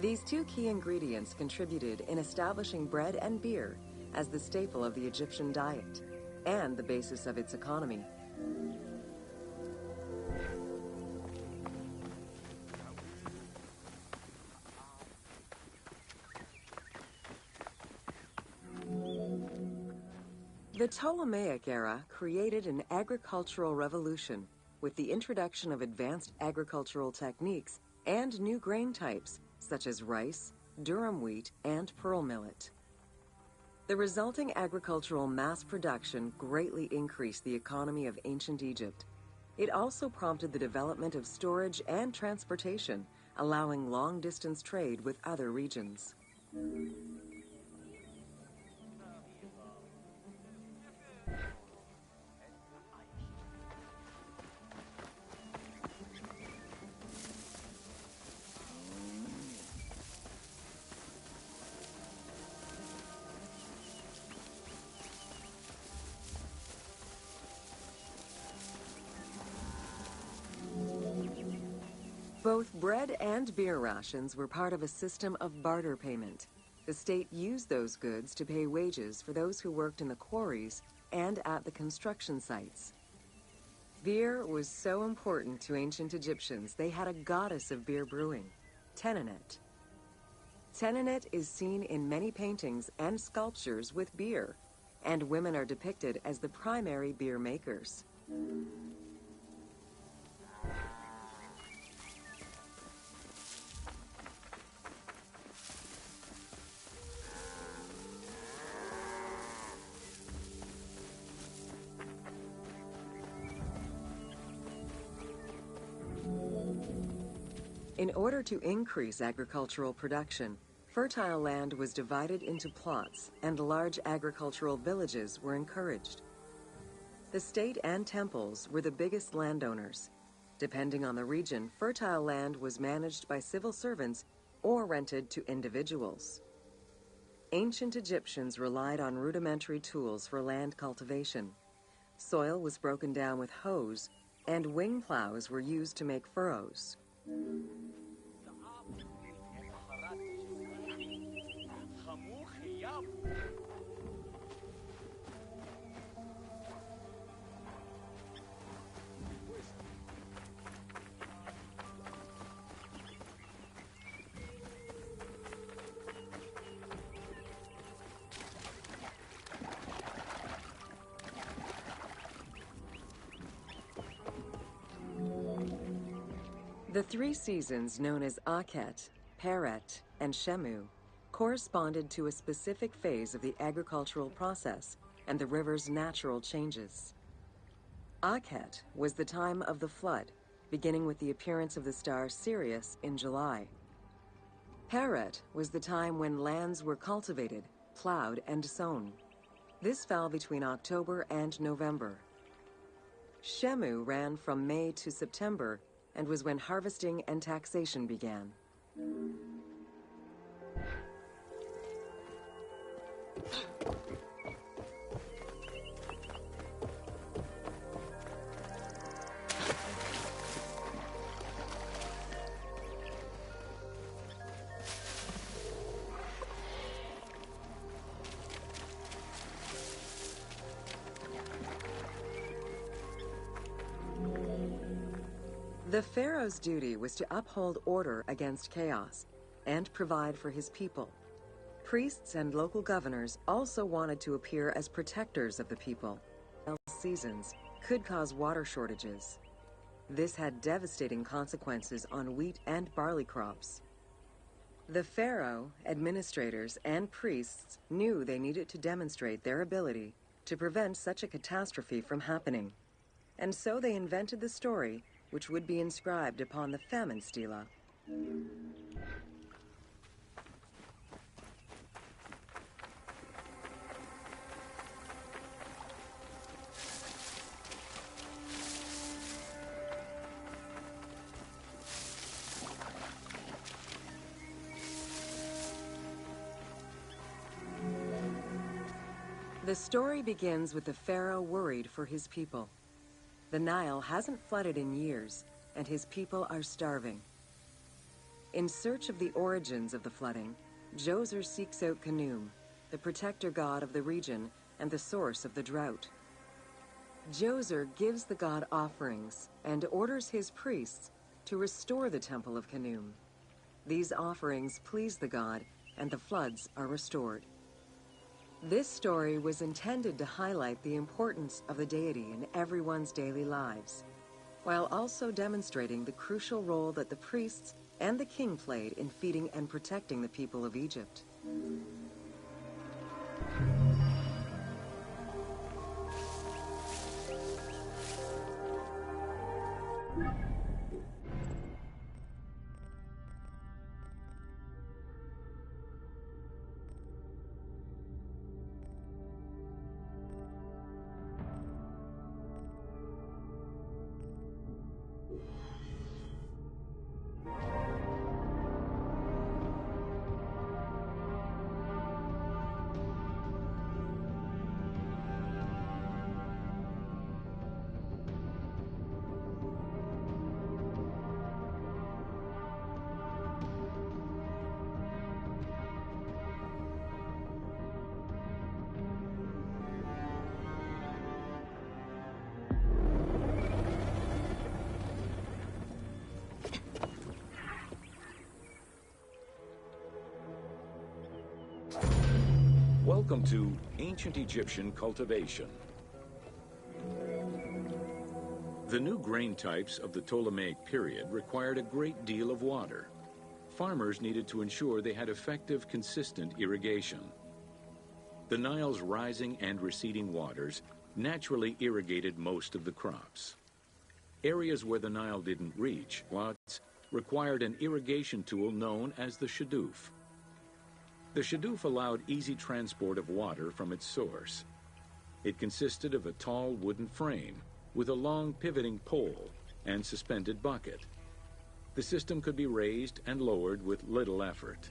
These two key ingredients contributed in establishing bread and beer as the staple of the Egyptian diet and the basis of its economy. The Ptolemaic era created an agricultural revolution with the introduction of advanced agricultural techniques and new grain types such as rice, durum wheat, and pearl millet. The resulting agricultural mass production greatly increased the economy of ancient Egypt. It also prompted the development of storage and transportation, allowing long-distance trade with other regions. Both bread and beer rations were part of a system of barter payment. The state used those goods to pay wages for those who worked in the quarries and at the construction sites. Beer was so important to ancient Egyptians, they had a goddess of beer brewing, Tenenet. Tenenet is seen in many paintings and sculptures with beer, and women are depicted as the primary beer makers. In order to increase agricultural production, fertile land was divided into plots and large agricultural villages were encouraged. The state and temples were the biggest landowners. Depending on the region, fertile land was managed by civil servants or rented to individuals. Ancient Egyptians relied on rudimentary tools for land cultivation. Soil was broken down with hoes, and wing plows were used to make furrows. The three seasons known as Akhet, Peret, and Shemu corresponded to a specific phase of the agricultural process and the river's natural changes. Akhet was the time of the flood, beginning with the appearance of the star Sirius in July. Peret was the time when lands were cultivated, plowed, and sown. This fell between October and November. Shemu ran from May to September and was when harvesting and taxation began. The pharaoh's duty was to uphold order against chaos and provide for his people. Priests and local governors also wanted to appear as protectors of the people. Seasons could cause water shortages. This had devastating consequences on wheat and barley crops. The pharaoh, administrators, and priests knew they needed to demonstrate their ability to prevent such a catastrophe from happening. And so they invented the story which would be inscribed upon the famine stela. The story begins with the pharaoh worried for his people. The Nile hasn't flooded in years, and his people are starving. In search of the origins of the flooding, Djoser seeks out Khnum, the protector god of the region and the source of the drought. Djoser gives the god offerings and orders his priests to restore the temple of Khnum. These offerings please the god, and the floods are restored. This story was intended to highlight the importance of the deity in everyone's daily lives, while also demonstrating the crucial role that the priests and the king played in feeding and protecting the people of Egypt. Welcome to Ancient Egyptian Cultivation. The new grain types of the Ptolemaic period required a great deal of water. Farmers needed to ensure they had effective, consistent irrigation. The Nile's rising and receding waters naturally irrigated most of the crops. Areas where the Nile didn't reach required an irrigation tool known as the shadoof. The shadoof allowed easy transport of water from its source. It consisted of a tall wooden frame with a long pivoting pole and suspended bucket. The system could be raised and lowered with little effort.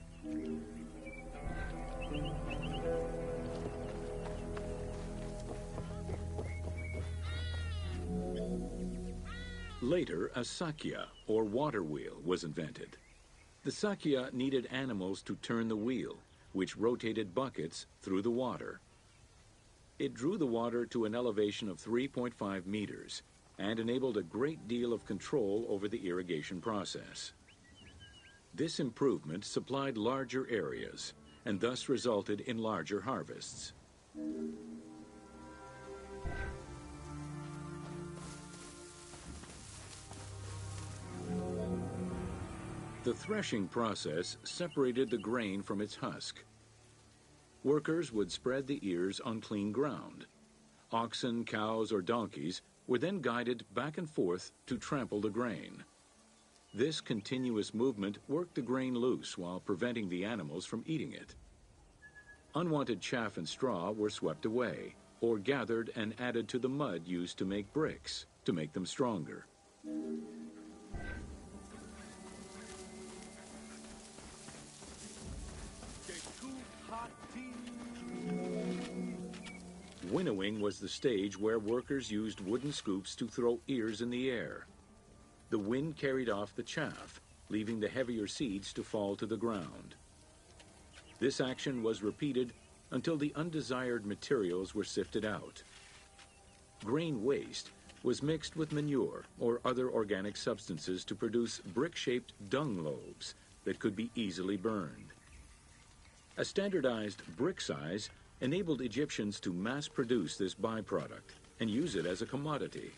Later, a sakya, or water wheel, was invented. The sakya needed animals to turn the wheel, which rotated buckets through the water. It drew the water to an elevation of 3.5 meters and enabled a great deal of control over the irrigation process. This improvement supplied larger areas and thus resulted in larger harvests. The threshing process separated the grain from its husk. Workers would spread the ears on clean ground. Oxen, cows, or donkeys were then guided back and forth to trample the grain. This continuous movement worked the grain loose while preventing the animals from eating it. Unwanted chaff and straw were swept away, or gathered and added to the mud used to make bricks, to make them stronger. Winnowing was the stage where workers used wooden scoops to throw ears in the air. The wind carried off the chaff, leaving the heavier seeds to fall to the ground. This action was repeated until the undesired materials were sifted out. Grain waste was mixed with manure or other organic substances to produce brick-shaped dung lobes that could be easily burned. A standardized brick size enabled Egyptians to mass produce this byproduct and use it as a commodity.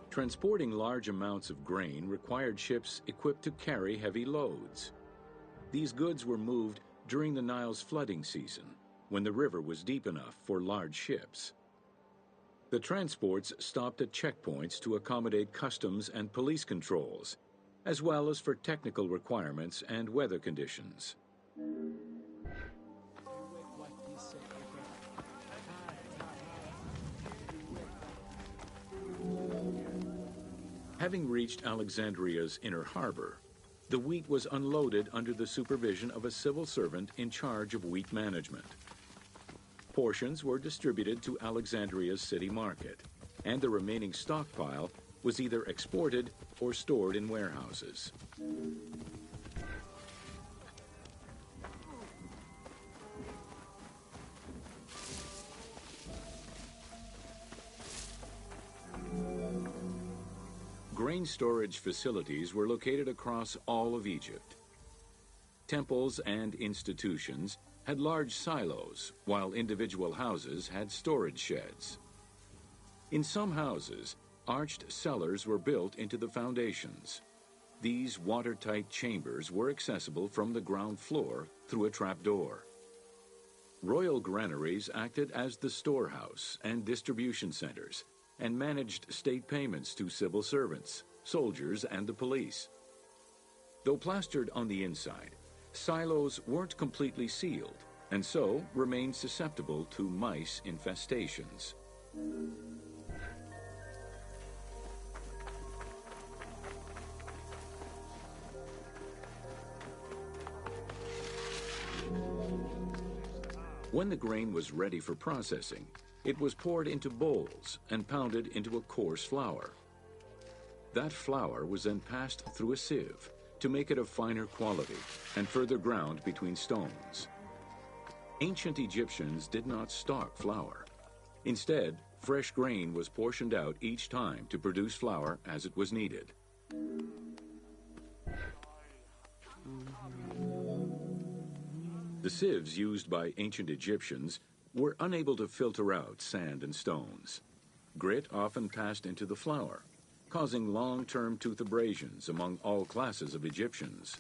Transporting large amounts of grain required ships equipped to carry heavy loads. These goods were moved during the Nile's flooding season, when the river was deep enough for large ships. The transports stopped at checkpoints to accommodate customs and police controls, as well as for technical requirements and weather conditions. Having reached Alexandria's inner harbor, the wheat was unloaded under the supervision of a civil servant in charge of wheat management. Portions were distributed to Alexandria's city market, and the remaining stockpile was either exported or stored in warehouses. Grain storage facilities were located across all of Egypt. Temples and institutions had large silos, while individual houses had storage sheds. In some houses, arched cellars were built into the foundations. These watertight chambers were accessible from the ground floor through a trapdoor. Royal granaries acted as the storehouse and distribution centers, and managed state payments to civil servants, soldiers, and the police. Though plastered on the inside, silos weren't completely sealed, and so remained susceptible to mice infestations. When the grain was ready for processing, it was poured into bowls and pounded into a coarse flour. That flour was then passed through a sieve to make it of finer quality and further ground between stones. Ancient Egyptians did not stock flour. Instead, fresh grain was portioned out each time to produce flour as it was needed. The sieves used by ancient Egyptians were unable to filter out sand and stones. Grit often passed into the flour, causing long-term tooth abrasions among all classes of Egyptians.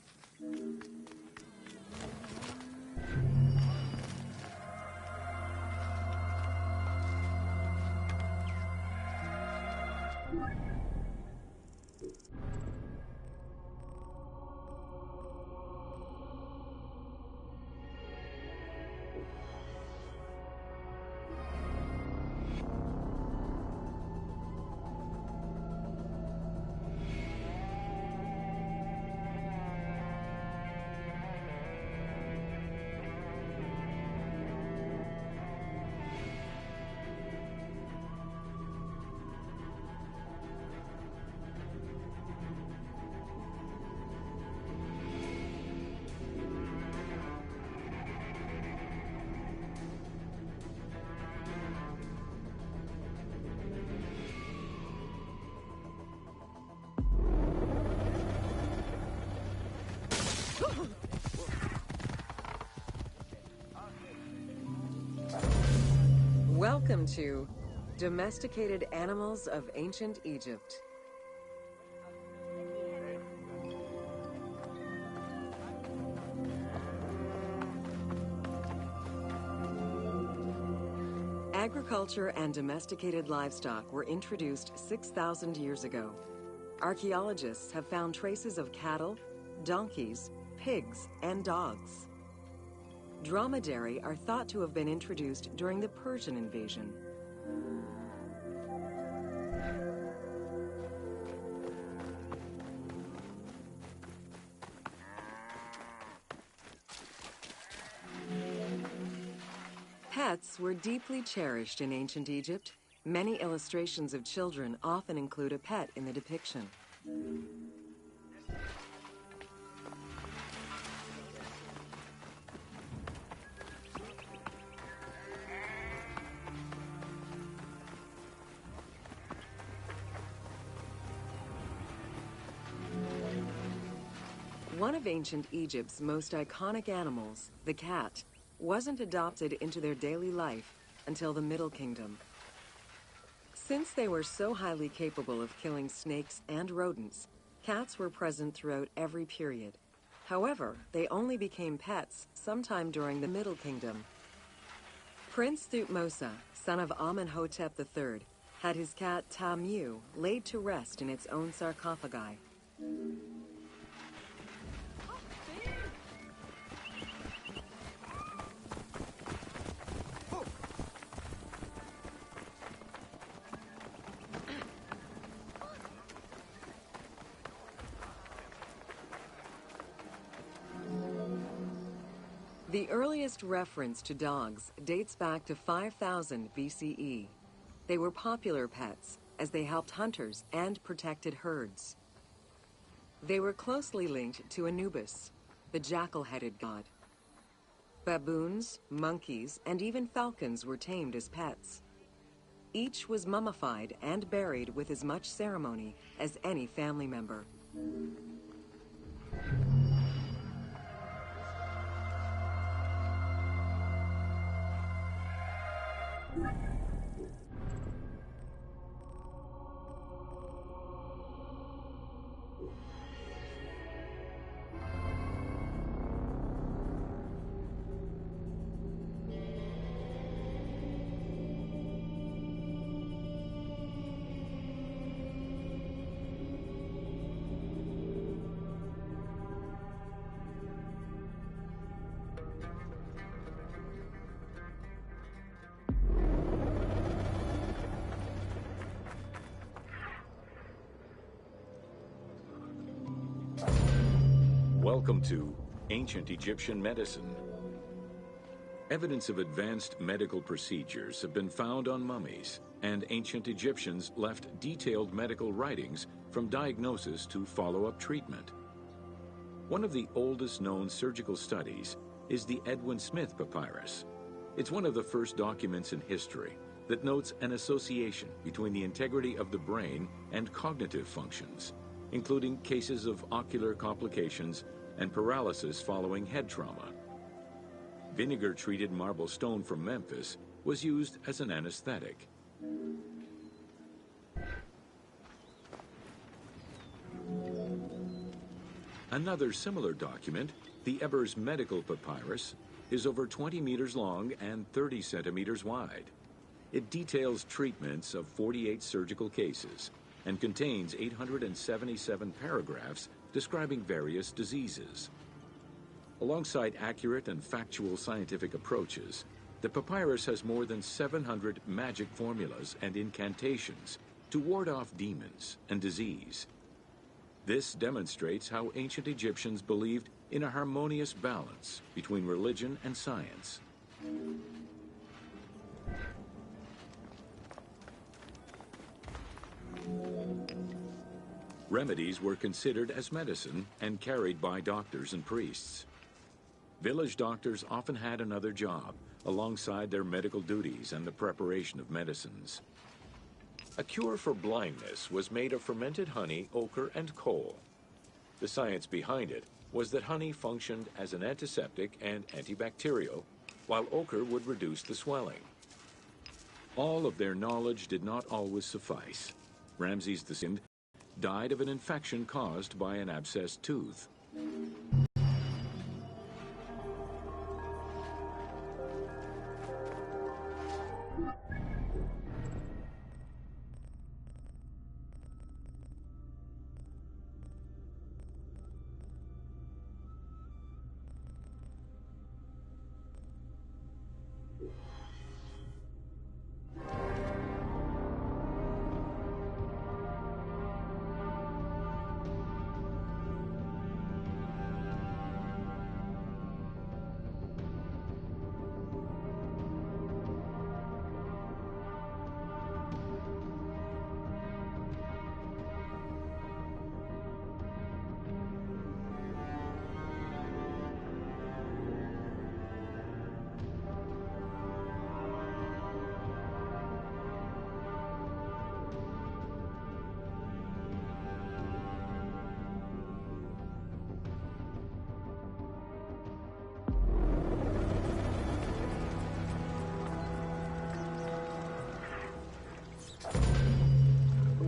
Welcome to Domesticated Animals of Ancient Egypt. Agriculture and domesticated livestock were introduced 6,000 years ago. Archaeologists have found traces of cattle, donkeys, pigs, and dogs. Dromedary are thought to have been introduced during the Persian invasion. Pets were deeply cherished in ancient Egypt. Many illustrations of children often include a pet in the depiction. One of ancient Egypt's most iconic animals, the cat, wasn't adopted into their daily life until the Middle Kingdom. Since they were so highly capable of killing snakes and rodents, cats were present throughout every period. However, they only became pets sometime during the Middle Kingdom. Prince Thutmose, son of Amenhotep III, had his cat Tamu laid to rest in its own sarcophagi. The earliest reference to dogs dates back to 5000 BCE. They were popular pets, as they helped hunters and protected herds. They were closely linked to Anubis, the jackal-headed god. Baboons, monkeys, and even falcons were tamed as pets. Each was mummified and buried with as much ceremony as any family member. Welcome to Ancient Egyptian Medicine. Evidence of advanced medical procedures have been found on mummies, and ancient Egyptians left detailed medical writings from diagnosis to follow-up treatment. One of the oldest known surgical studies is the Edwin Smith Papyrus. It's one of the first documents in history that notes an association between the integrity of the brain and cognitive functions, including cases of ocular complications and paralysis following head trauma. Vinegar-treated marble stone from Memphis was used as an anesthetic. Another similar document, the Ebers Medical Papyrus, is over 20 meters long and 30 centimeters wide. It details treatments of 48 surgical cases and contains 877 paragraphs describing various diseases. Alongside accurate and factual scientific approaches, the papyrus has more than 700 magic formulas and incantations to ward off demons and disease. This demonstrates how ancient Egyptians believed in a harmonious balance between religion and science. Remedies were considered as medicine and carried by doctors and priests. Village doctors often had another job alongside their medical duties and the preparation of medicines. A cure for blindness was made of fermented honey, ochre, and coal. The science behind it was that honey functioned as an antiseptic and antibacterial, while ochre would reduce the swelling. All of their knowledge did not always suffice. Ramses II died of an infection caused by an abscessed tooth.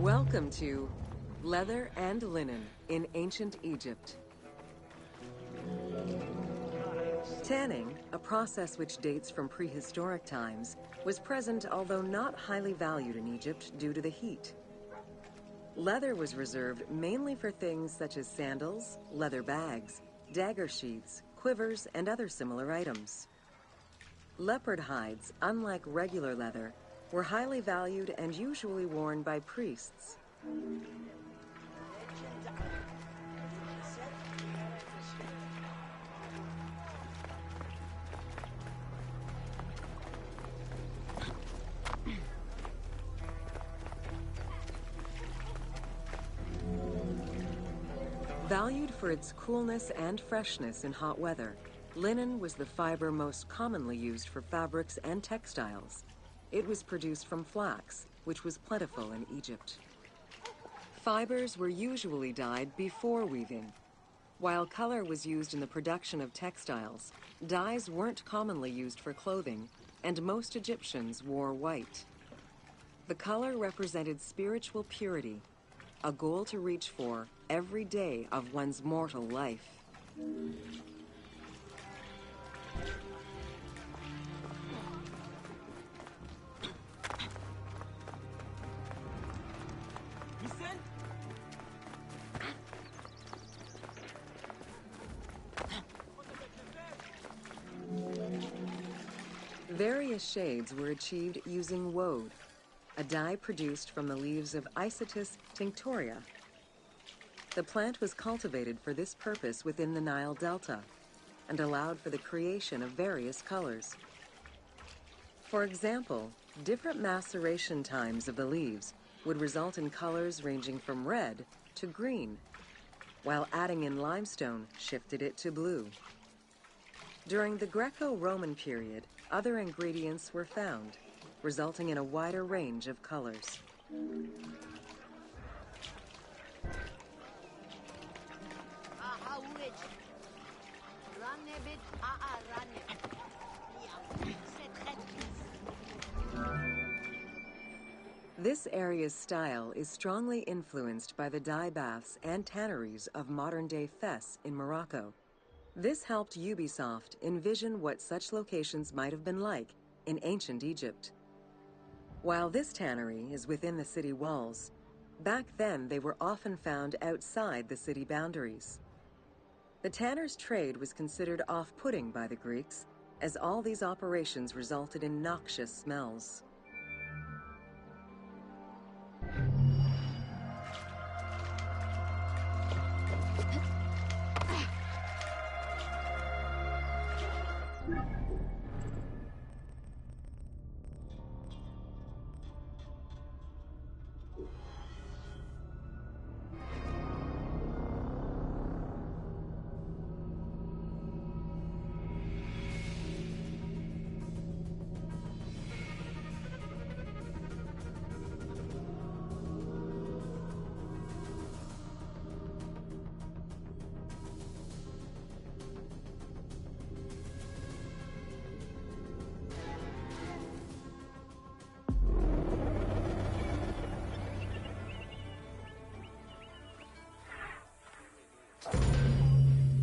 Welcome to Leather and Linen in Ancient Egypt. Tanning, a process which dates from prehistoric times, was present although not highly valued in Egypt due to the heat. Leather was reserved mainly for things such as sandals, leather bags, dagger sheaths, quivers, and other similar items. Leopard hides, unlike regular leather, were highly valued and usually worn by priests. Valued for its coolness and freshness in hot weather, linen was the fiber most commonly used for fabrics and textiles. It was produced from flax, which was plentiful in Egypt. Fibers were usually dyed before weaving. While color was used in the production of textiles, dyes weren't commonly used for clothing, and most Egyptians wore white. The color represented spiritual purity, a goal to reach for every day of one's mortal life. Various shades were achieved using woad, a dye produced from the leaves of Isotis tinctoria. The plant was cultivated for this purpose within the Nile Delta and allowed for the creation of various colors. For example, different maceration times of the leaves would result in colors ranging from red to green, while adding in limestone shifted it to blue. During the Greco-Roman period, other ingredients were found, resulting in a wider range of colors. This area's style is strongly influenced by the dye baths and tanneries of modern-day Fes in Morocco. This helped Ubisoft envision what such locations might have been like in ancient Egypt. While this tannery is within the city walls, back then they were often found outside the city boundaries. The tanner's trade was considered off-putting by the Greeks, as all these operations resulted in noxious smells.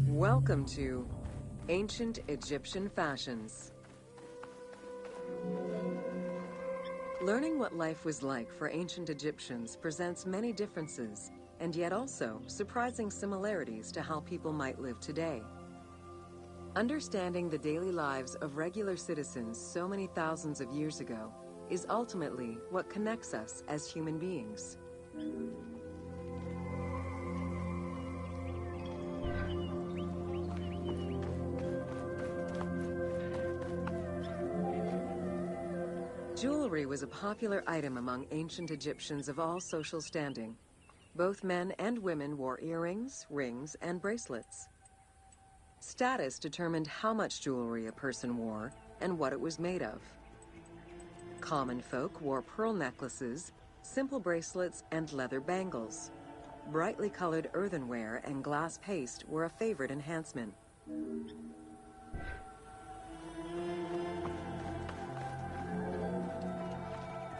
Welcome to Ancient Egyptian Fashions. Learning what life was like for ancient Egyptians presents many differences, and yet also surprising similarities to how people might live today. Understanding the daily lives of regular citizens so many thousands of years ago is ultimately what connects us as human beings. Jewelry was a popular item among ancient Egyptians of all social standing. Both men and women wore earrings, rings, and bracelets. Status determined how much jewelry a person wore and what it was made of. Common folk wore pearl necklaces, simple bracelets, and leather bangles. Brightly colored earthenware and glass paste were a favorite enhancement.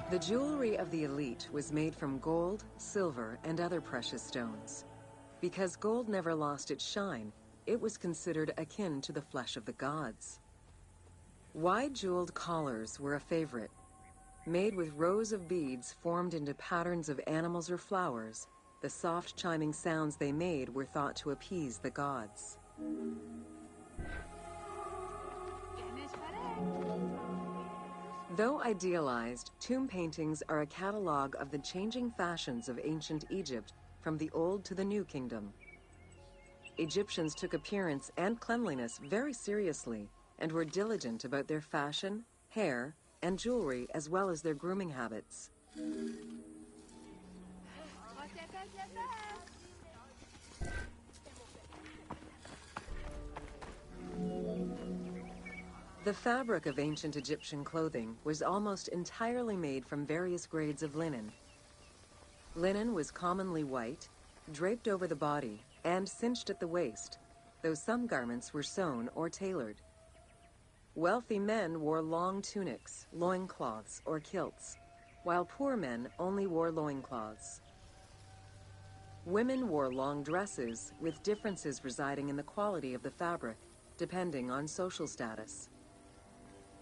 The jewelry of the elite was made from gold, silver, and other precious stones. Because gold never lost its shine, it was considered akin to the flesh of the gods. Wide jeweled collars were a favorite. Made with rows of beads formed into patterns of animals or flowers, the soft chiming sounds they made were thought to appease the gods. Though idealized, tomb paintings are a catalog of the changing fashions of ancient Egypt from the Old to the New Kingdom. Egyptians took appearance and cleanliness very seriously and were diligent about their fashion, hair, and jewelry, as well as their grooming habits. The fabric of ancient Egyptian clothing was almost entirely made from various grades of linen. Linen was commonly white, draped over the body, and cinched at the waist, though some garments were sewn or tailored. Wealthy men wore long tunics, loincloths, or kilts, while poor men only wore loincloths. Women wore long dresses, with differences residing in the quality of the fabric, depending on social status.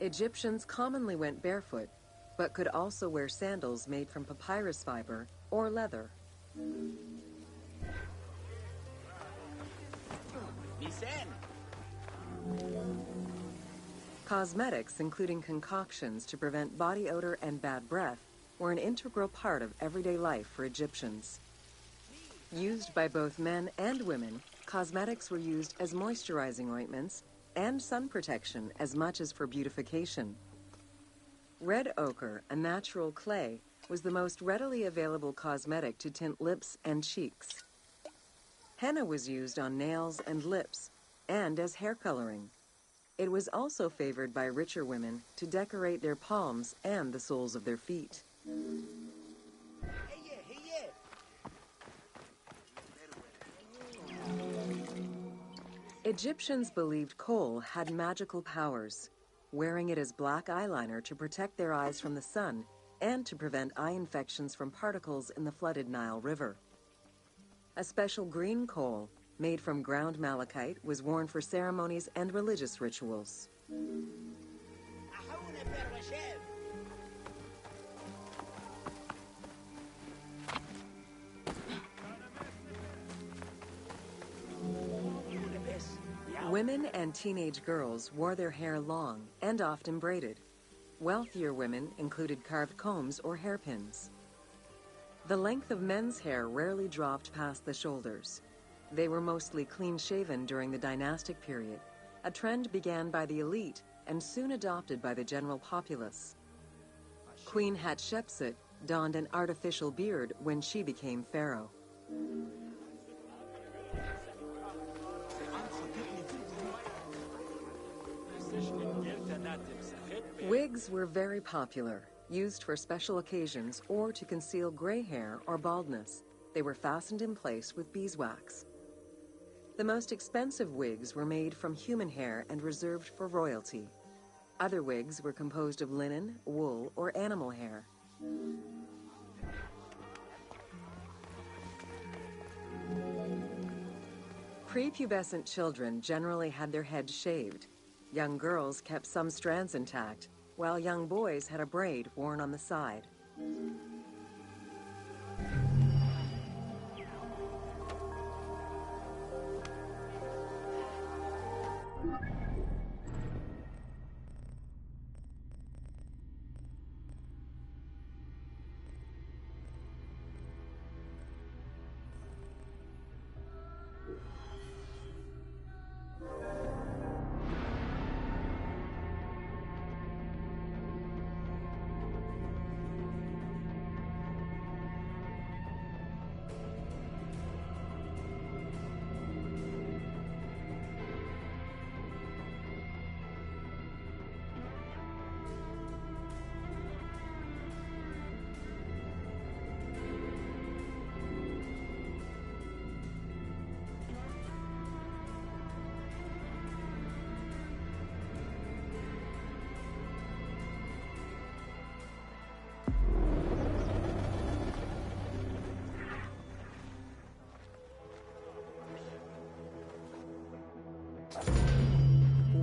Egyptians commonly went barefoot, but could also wear sandals made from papyrus fiber or leather. Cosmetics, including concoctions to prevent body odor and bad breath, were an integral part of everyday life for Egyptians. Used by both men and women, cosmetics were used as moisturizing ointments and sun protection as much as for beautification. Red ochre, a natural clay, was the most readily available cosmetic to tint lips and cheeks. Henna was used on nails and lips, and as hair coloring. It was also favored by richer women to decorate their palms and the soles of their feet. Egyptians believed kohl had magical powers, wearing it as black eyeliner to protect their eyes from the sun and to prevent eye infections from particles in the flooded Nile River. A special green kohl, made from ground malachite, was worn for ceremonies and religious rituals. Women and teenage girls wore their hair long and often braided. Wealthier women included carved combs or hairpins. The length of men's hair rarely dropped past the shoulders. They were mostly clean-shaven during the dynastic period, a trend began by the elite and soon adopted by the general populace. Queen Hatshepsut donned an artificial beard when she became pharaoh. Wigs were very popular, used for special occasions or to conceal gray hair or baldness. They were fastened in place with beeswax. The most expensive wigs were made from human hair and reserved for royalty. Other wigs were composed of linen, wool, or animal hair. Prepubescent children generally had their heads shaved. Young girls kept some strands intact, while young boys had a braid worn on the side.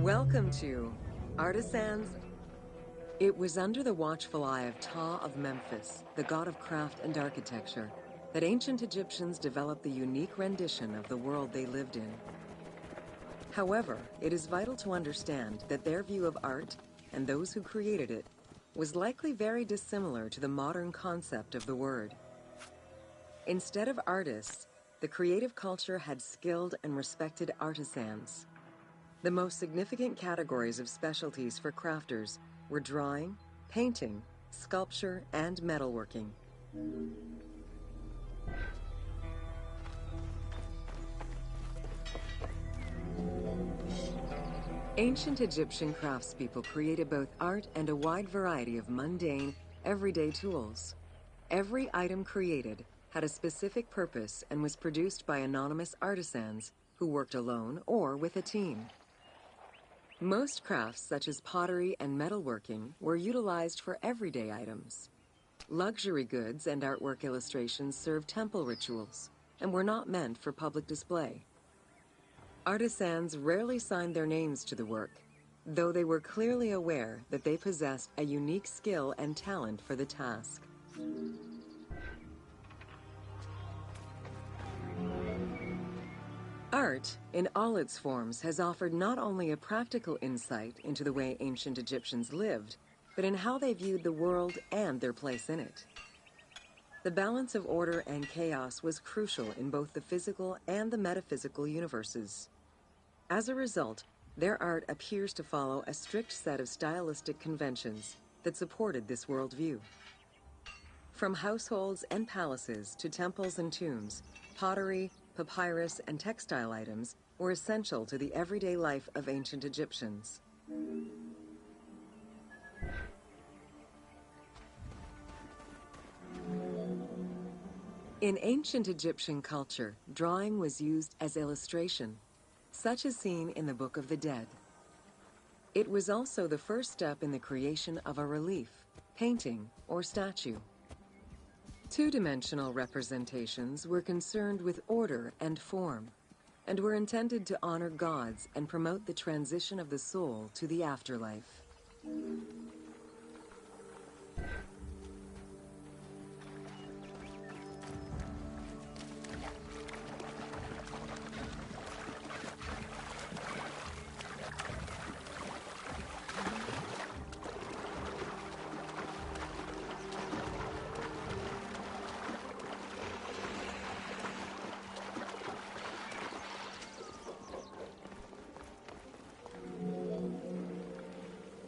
Welcome to Artisans. It was under the watchful eye of Ptah of Memphis, the god of craft and architecture, that ancient Egyptians developed the unique rendition of the world they lived in. However, it is vital to understand that their view of art, and those who created it, was likely very dissimilar to the modern concept of the word. Instead of artists, the creative culture had skilled and respected artisans. The most significant categories of specialties for crafters were drawing, painting, sculpture, and metalworking. Ancient Egyptian craftspeople created both art and a wide variety of mundane, everyday tools. Every item created had a specific purpose and was produced by anonymous artisans who worked alone or with a team. Most crafts, such as pottery and metalworking, were utilized for everyday items. Luxury goods and artwork illustrations served temple rituals and were not meant for public display. Artisans rarely signed their names to the work, though they were clearly aware that they possessed a unique skill and talent for the task. Art, in all its forms, has offered not only a practical insight into the way ancient Egyptians lived, but in how they viewed the world and their place in it. The balance of order and chaos was crucial in both the physical and the metaphysical universes. As a result, their art appears to follow a strict set of stylistic conventions that supported this worldview. From households and palaces to temples and tombs, pottery, papyrus, and textile items were essential to the everyday life of ancient Egyptians. In ancient Egyptian culture, drawing was used as illustration, such as seen in the Book of the Dead. It was also the first step in the creation of a relief, painting, or statue. Two-dimensional representations were concerned with order and form, and were intended to honor gods and promote the transition of the soul to the afterlife.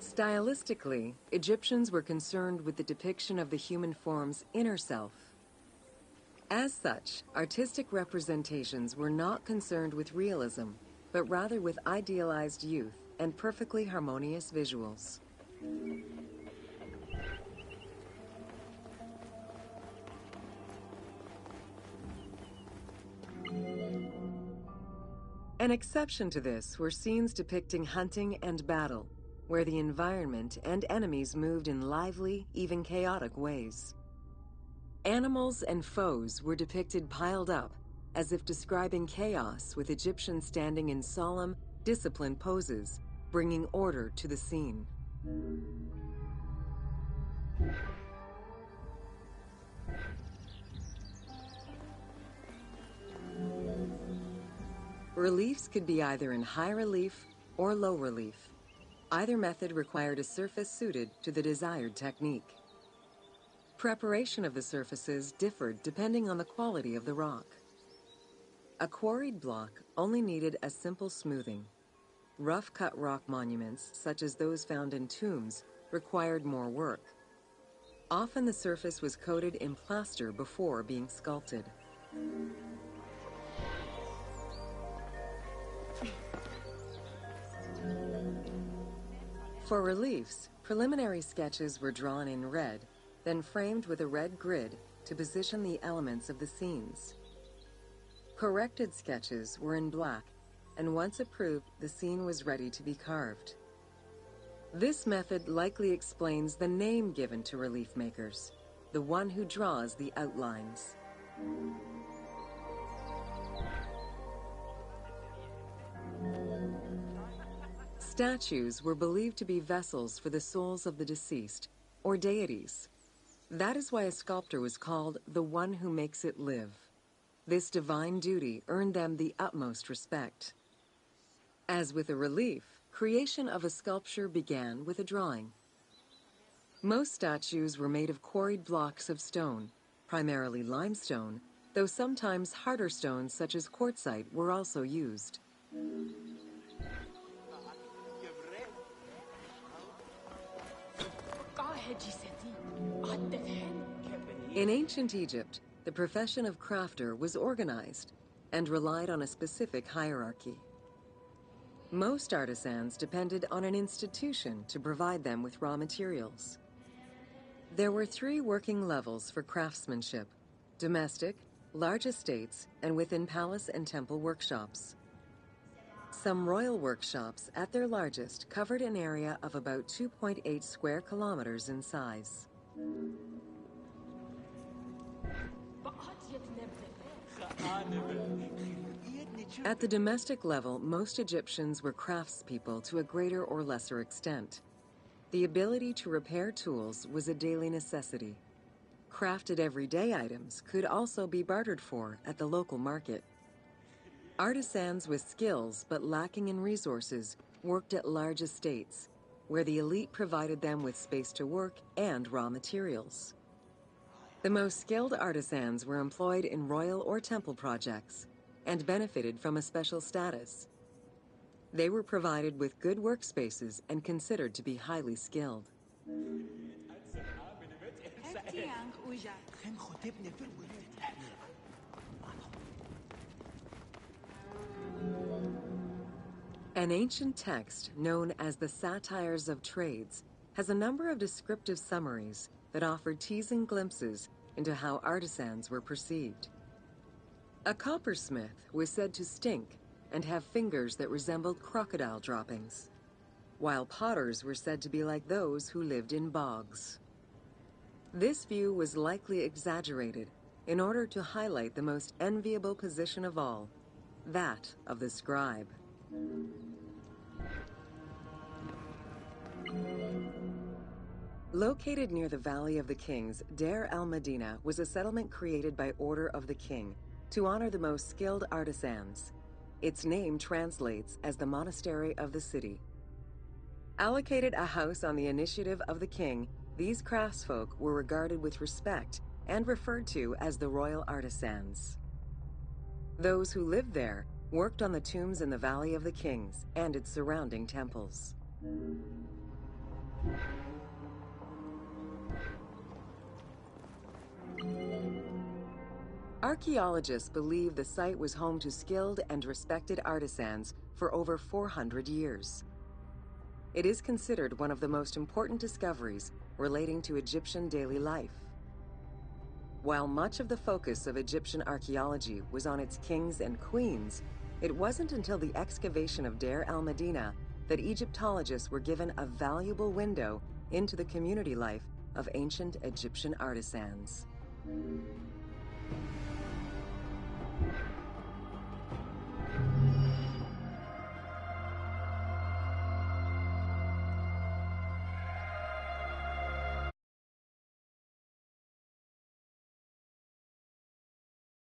Stylistically, Egyptians were concerned with the depiction of the human form's inner self. As such, artistic representations were not concerned with realism, but rather with idealized youth and perfectly harmonious visuals. An exception to this were scenes depicting hunting and battle, where the environment and enemies moved in lively, even chaotic ways. Animals and foes were depicted piled up, as if describing chaos, with Egyptians standing in solemn, disciplined poses, bringing order to the scene. Reliefs could be either in high relief or low relief. Either method required a surface suited to the desired technique. Preparation of the surfaces differed depending on the quality of the rock. A quarried block only needed a simple smoothing. Rough-cut rock monuments, such as those found in tombs, required more work. Often the surface was coated in plaster before being sculpted. For reliefs, preliminary sketches were drawn in red, then framed with a red grid to position the elements of the scenes. Corrected sketches were in black, and once approved, the scene was ready to be carved. This method likely explains the name given to relief makers, the one who draws the outlines. Statues were believed to be vessels for the souls of the deceased, or deities. That is why a sculptor was called the one who makes it live. This divine duty earned them the utmost respect. As with a relief, creation of a sculpture began with a drawing. Most statues were made of quarried blocks of stone, primarily limestone, though sometimes harder stones such as quartzite were also used. In ancient Egypt, the profession of crafter was organized and relied on a specific hierarchy. Most artisans depended on an institution to provide them with raw materials. There were 3 working levels for craftsmanship: domestic, large estates, and within palace and temple workshops. Some royal workshops, at their largest, covered an area of about 2.8 square kilometers in size. At the domestic level, most Egyptians were craftspeople to a greater or lesser extent. The ability to repair tools was a daily necessity. Crafted everyday items could also be bartered for at the local market. Artisans with skills but lacking in resources worked at large estates, where the elite provided them with space to work and raw materials. The most skilled artisans were employed in royal or temple projects and benefited from a special status. They were provided with good workspaces and considered to be highly skilled. An ancient text known as the Satires of Trades has a number of descriptive summaries that offer teasing glimpses into how artisans were perceived. A coppersmith was said to stink and have fingers that resembled crocodile droppings, while potters were said to be like those who lived in bogs. This view was likely exaggerated in order to highlight the most enviable position of all, that of the scribe. Located near the Valley of the Kings, Deir el-Medina was a settlement created by order of the king to honor the most skilled artisans. Its name translates as the Monastery of the City. Allocated a house on the initiative of the king, these craftsfolk were regarded with respect and referred to as the royal artisans. Those who lived there worked on the tombs in the Valley of the Kings and its surrounding temples. Archaeologists believe the site was home to skilled and respected artisans for over 400 years. It is considered one of the most important discoveries relating to Egyptian daily life. While much of the focus of Egyptian archaeology was on its kings and queens, it wasn't until the excavation of Deir el-Medina that Egyptologists were given a valuable window into the community life of ancient Egyptian artisans.